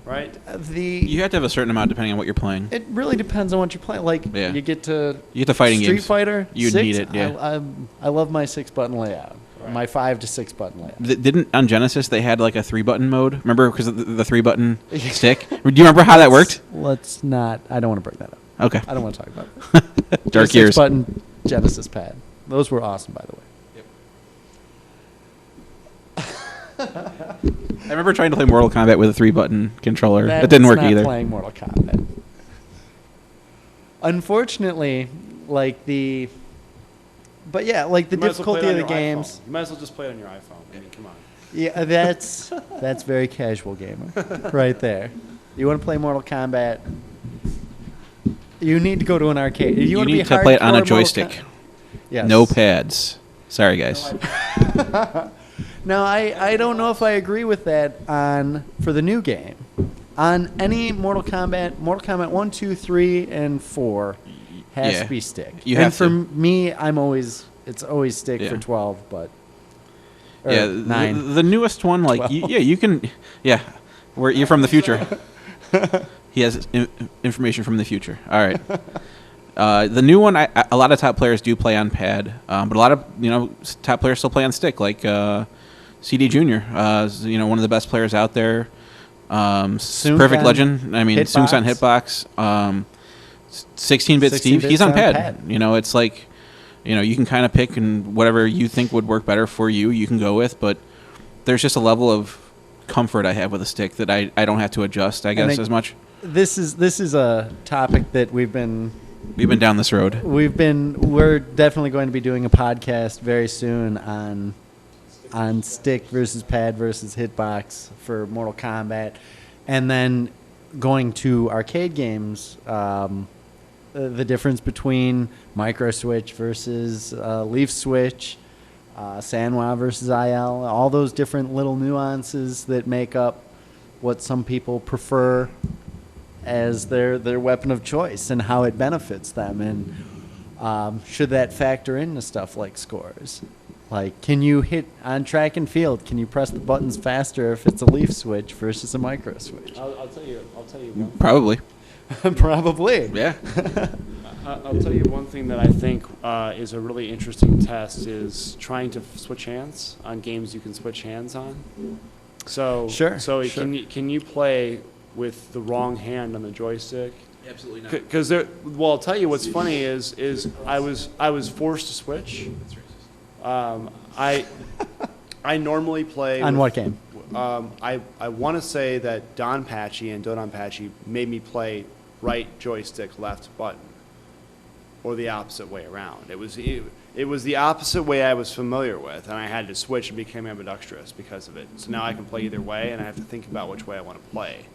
Right? You have to have a certain amount depending on what you're playing. It really depends on what you're playing. Like Yeah. you get to fighting Street games. Fighter. You'd 6, need it, yeah. I love my 6-button layout. Right. My 5 to 6 button layout. Didn't on Genesis they had like a 3-button mode? Remember because of the 3-button stick? Do you remember how that worked? Let's not. I don't want to bring that up. Okay. I don't want to talk about it. Dark The years. 6-button Genesis pad. Those were awesome, by the way. I remember trying to play Mortal Kombat with a 3-button controller. That That's didn't work not either. Playing Mortal Kombat. Unfortunately, like the, but yeah, like the You might as well play difficulty it of on the your games. iPhone. You might as well just play it on your iPhone. I mean, come on. Yeah, that's very casual gamer, right there. You want to play Mortal Kombat? You need to go to an arcade. You, want need be to play it on a hardcore Mortal joystick. Yes. No pads. Sorry, guys. Now, I don't know if I agree with that for the new game. On any Mortal Kombat 1, 2, 3, and 4 has Yeah. to be stick. You and have for to. me, it's always stick Yeah. for 12, but or Yeah, 9. the newest one, like, you can, yeah, you're from the future. He has information from the future. All right. The new one, a lot of top players do play on pad, but a lot of top players still play on stick, like CD Junior. One of the best players out there. Perfect on Legend. I mean, Soong's on Hitbox. 16-bit Steve, 16-bit he's on on pad. pad. It's like, you can kind of pick and whatever you think would work better for you, you can go with. But there's just a level of comfort I have with a stick that I don't have to adjust, I guess, as much. This is a topic that we've been down this road. We're definitely going to be doing a podcast very soon on stick versus pad versus hitbox for Mortal Kombat, and then going to arcade games. The difference between micro switch versus leaf switch, Sanwa versus IL, all those different little nuances that make up what some people prefer as their weapon of choice and how it benefits them, and should that factor into stuff like scores? Like, can you hit on track and field? Can you press the buttons faster if it's a leaf switch versus a micro switch? I'll tell you one. Probably. Probably. Yeah. I'll tell you one thing that I think is a really interesting test is trying to switch hands on games you can switch hands on. So Sure. Can you play with the wrong hand on the joystick? Absolutely not. Because I'll tell you what's funny is I was forced to switch. I normally play On with- what game? I want to say that Don Patchy and Dodon Patchy made me play right joystick, left button. or the opposite way around. It was the opposite way I was familiar with, and I had to switch and became ambidextrous because of it. So now I can play either way, and I have to think about which way I want to play,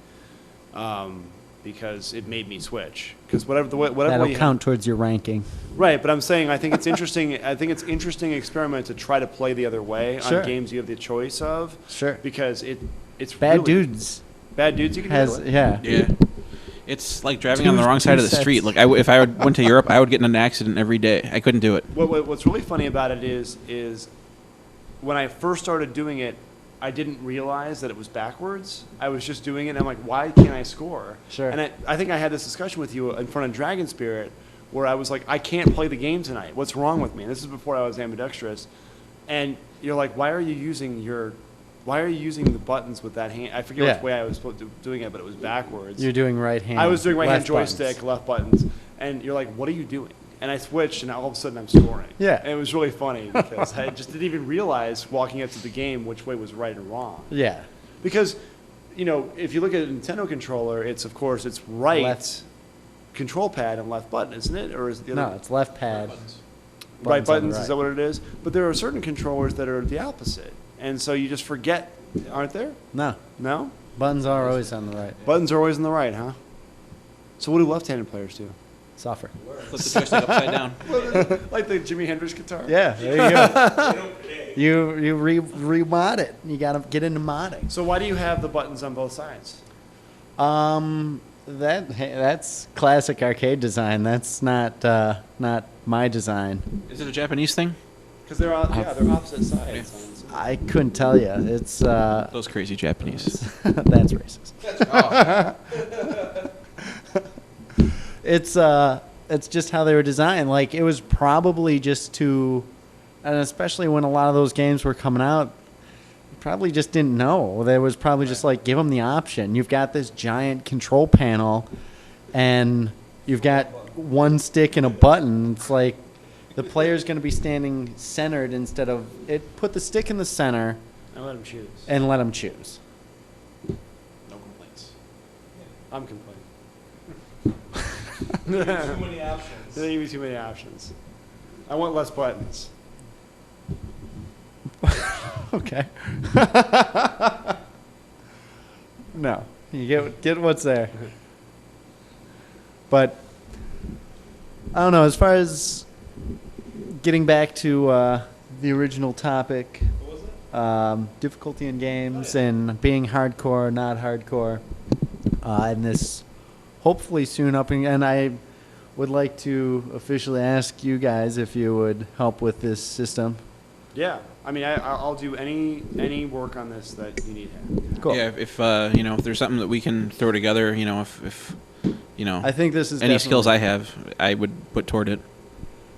because it made me switch. Because whatever way That'll you count towards your ranking. right, but I'm saying I think it's interesting. I think it's interesting experiment to try to play the other way Sure. on games you have the choice of. Sure. Because it's Bad really, dudes Bad dudes you can has deal with. yeah. Yeah. It's like driving Two- on the wrong side two of the sets. street. Like if I went to Europe, I would get in an accident every day. I couldn't do it. What's really funny about it is when I first started doing it, I didn't realize that it was backwards. I was just doing it, and I'm like, why can't I score? Sure. And I think I had this discussion with you in front of Dragon Spirit, where I was like, I can't play the game tonight. What's wrong with me? And this is before I was ambidextrous. And you're like, why are you using the buttons with that hand? I forget Yeah. which way I was supposed to doing it, but it was backwards. You're doing right hand. I was doing right hand left buttons. joystick, left buttons, and you're like, "What are you doing?" And I switched, and all of a sudden I'm scoring. Yeah. and it was really funny because I just didn't even realize walking into the game which way was right and wrong. Yeah. Because, if you look at a Nintendo controller, it's right Left. control pad and left button, isn't it? Or is it the No, other? it's left pad. Right buttons on the buttons, right. is that what it is? But there are certain controllers that are the opposite, and so you just forget, aren't there? No, No, buttons are always on the right. buttons are always on the right, huh? So what do left-handed players do? Suffer. Flip the joystick upside down. Like the Jimi Hendrix guitar? Yeah, there you go. you remod it. You got to get into modding. So why do you have the buttons on both sides? That's classic arcade design. That's not my design. Is it a Japanese thing? Because they're opposite sides. I couldn't tell you. It's Those crazy Japanese. that's racist. It's just how they were designed. Like it was probably just to, and especially when a lot of those games were coming out, you probably just didn't know. There was probably just like give them the option. You've got this giant control panel, and you've got one stick and a button. It's like the player's going to be standing centered instead of it. Put the stick in the center I let them choose. and let them choose. No complaints. I'm complaining. Too many options. They give me too many options. I want less buttons. Okay. No, you get what's there. But I don't know. As far as getting back to the original topic, What was it? difficulty in games and being hardcore, not hardcore, and this hopefully soon and I would like to officially ask you guys if you would help with this system. Yeah. I mean, I'll do any work on this that you need. Cool. Yeah, if there's something that we can throw together, if I think this is any definitely- skills I have, I would put toward it.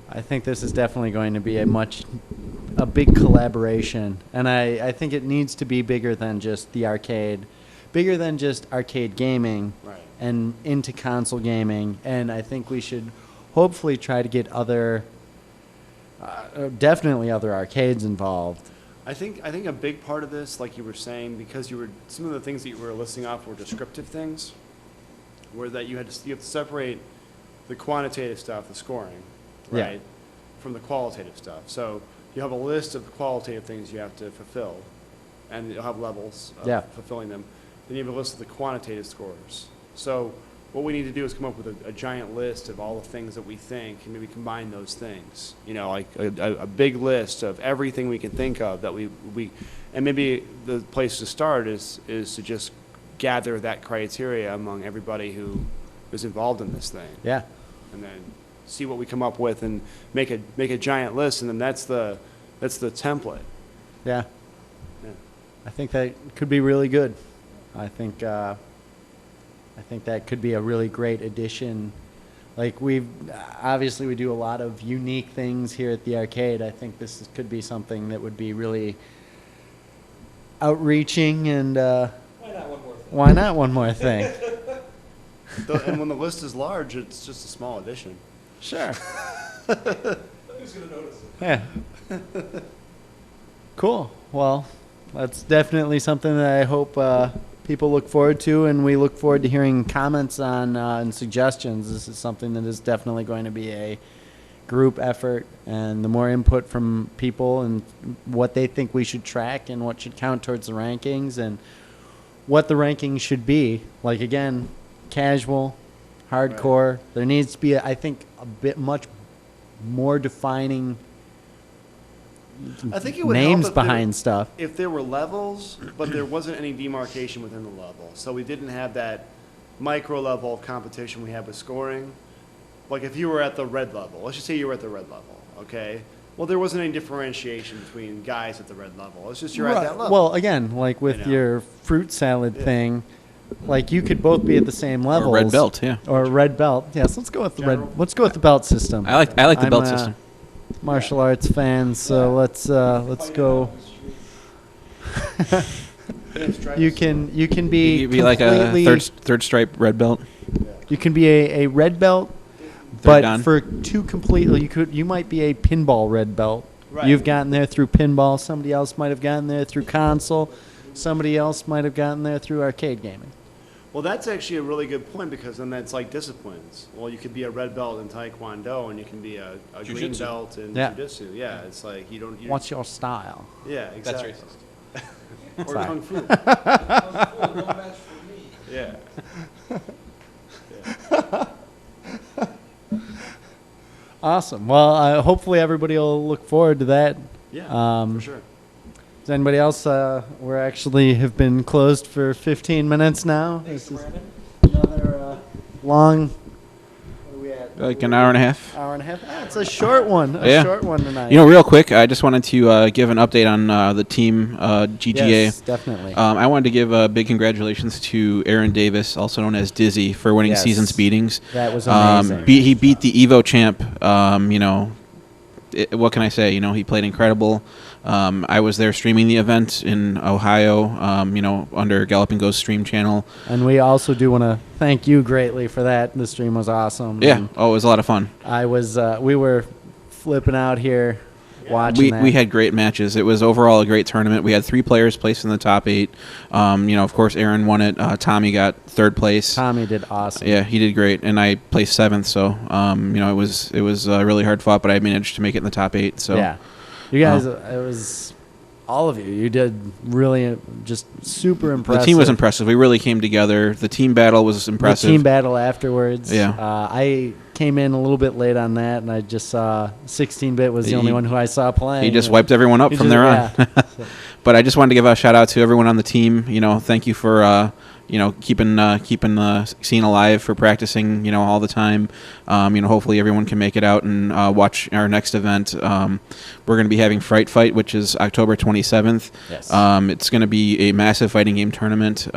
I think this is definitely going to be a big collaboration, and I think it needs to be bigger than just the arcade, bigger than just arcade gaming, Right. and into console gaming. And I think we should hopefully try to get definitely other arcades involved. I think a big part of this, like you were saying, because some of the things that you were listing off were descriptive things, were that you have to separate the quantitative stuff, the scoring, Yeah. right, from the qualitative stuff. So you have a list of the qualitative things you have to fulfill, and you'll have levels of Yeah. fulfilling them. Then you have a list of the quantitative scores. So what we need to do is come up with a giant list of all the things that we think, and maybe combine those things. Like a big list of everything we can think of that we and maybe the place to start is to just gather that criteria among everybody who is involved in this thing, Yeah. and then see what we come up with and make a giant list, and then that's the template. Yeah. Yeah. I think that could be really good. I think that could be a really great addition. Like we do a lot of unique things here at the arcade. I think could be something that would be really outreaching, and Why not one more thing? why not one more thing? And when the list is large, it's just a small addition. Sure. Who's gonna notice it? Yeah. Cool. Well, that's definitely something that I hope people look forward to, and we look forward to hearing comments on and suggestions. This is something that is definitely going to be group effort and the more input from people and what they think we should track and what should count towards the rankings and what the rankings should be. Like, again, casual, hardcore. There needs to be, I think, a bit much more defining I think it would names help if behind stuff. if there were levels, but there wasn't any demarcation within the level. So we didn't have that micro level of competition we have with scoring. Like if you were at the red level, let's just say you were at the red level, okay? Well, there wasn't any differentiation between guys at the red level. It's just you're at that level. Well, again, like with You know? your fruit salad thing, like you could both be at the same level. red belt, yeah. Or a red belt. Yes, let's go with the red. Let's go with the belt system. I like the I'm belt a system. Martial arts fan, so let's go. You can be You could be like a completely- third stripe red belt. You can be a red belt, Third but dan. for two completely, you might be a pinball red belt. Right. You've gotten there through pinball. Somebody else might have gotten there through console. Somebody else might have gotten there through arcade gaming. Well, that's actually a really good point because then that's like disciplines. Well, you could be a red belt in Taekwondo and you can be a green Jiu-jitsu. belt in Yeah. Jiu-Jitsu. Yeah, it's like you don't. What's your style? Yeah, exactly. racist. Or Sorry. Kung Fu. No match for me. Yeah. Awesome. Well, hopefully everybody will look forward to that. Yeah, for sure. Does anybody else? We're actually have been closed for 15 minutes now. This is another long. What are we at? Like an hour and a half. Hour and a half. It's a short one. A Yeah. short one tonight. You know, real quick, I just wanted to give an update on the team GGA. Yes, definitely. I wanted to give big congratulations to Aaron Davis, also known as Dizzy, for winning Yes. season's beatings. That was amazing. He beat the Evo champ. You know, what can I say? You know, he played incredible. I was there streaming the event in Ohio, you know, under Galloping Ghost stream channel. And we also do want to thank you greatly for that. The stream was awesome. Yeah. And Oh, it was a lot of fun. I was. We were flipping out here watching that. We had great matches. It was overall a great tournament. We had 3 players placed in the top 8. You know, of course, Aaron won it. Tommy got 3rd place. Tommy did awesome. Yeah, he did great, and I placed 7th. So, you know, it was really hard fought, but I managed to make it in the top 8. So, Yeah. You guys, it was all of you. You did really just super impressive. the team was impressive. We really came together. The team battle was impressive. The team battle afterwards. Yeah. I came in a little bit late on that, and I just saw 16-bit was the only one who I saw playing. He just wiped everyone up He from just- there on. yeah. But I just wanted to give a shout out to everyone on the team. You know, thank you for you know, keeping the scene alive, for practicing, you know, all the time. You know, hopefully everyone can make it out and watch our next event. We're going to be having Fright Fight, which is October 27th. Yes. It's going to be a massive fighting game tournament.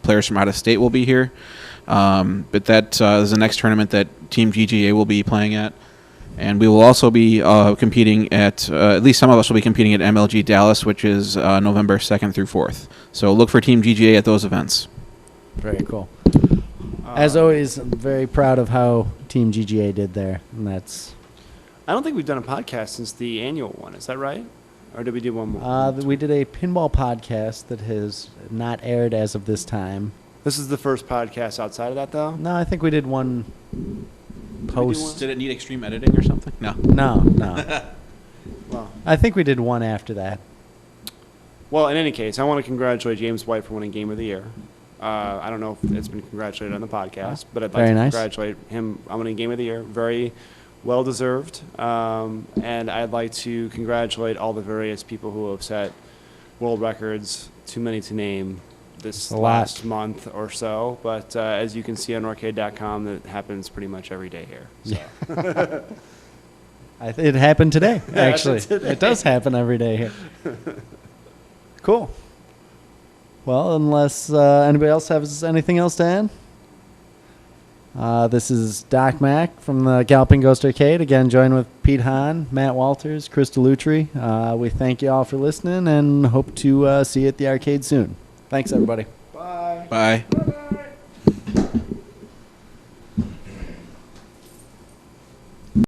Players from out of state will be here. But that is the next tournament that Team GGA will be playing at. And we will also be competing at least some of us will be competing at MLG Dallas, which is November 2nd through 4th. So look for Team GGA at those events. Very cool. As always, I'm very proud of how Team GGA did there, and that's. I don't think we've done a podcast since the annual one. Is that right? Or did we do one more? We did a pinball podcast that has not aired as of this time. This is the first podcast outside of that, though? No, I think we did one post. Did it need extreme editing or something? No. No. Well, I think we did one after that. well, in any case, I want to congratulate James White for winning Game of the Year. I don't know if it's been congratulated on the podcast, but I'd like Very to nice. congratulate him on winning Game of the Year. Very well deserved. And I'd like to congratulate all the various people who have set world records, too many to name, this A lot. last month or so. But as you can see on arcade.com, that happens pretty much every day here. So. It happened today, actually. today. It does happen every day here. Cool. Well, unless anybody else has anything else to add? This is Doc Mack from the Galloping Ghost Arcade. Again, joined with Pete Hahn, Matt Walters, Chris Dellutri. We thank you all for listening and hope to see you at the arcade soon. Thanks, everybody. Bye. Bye.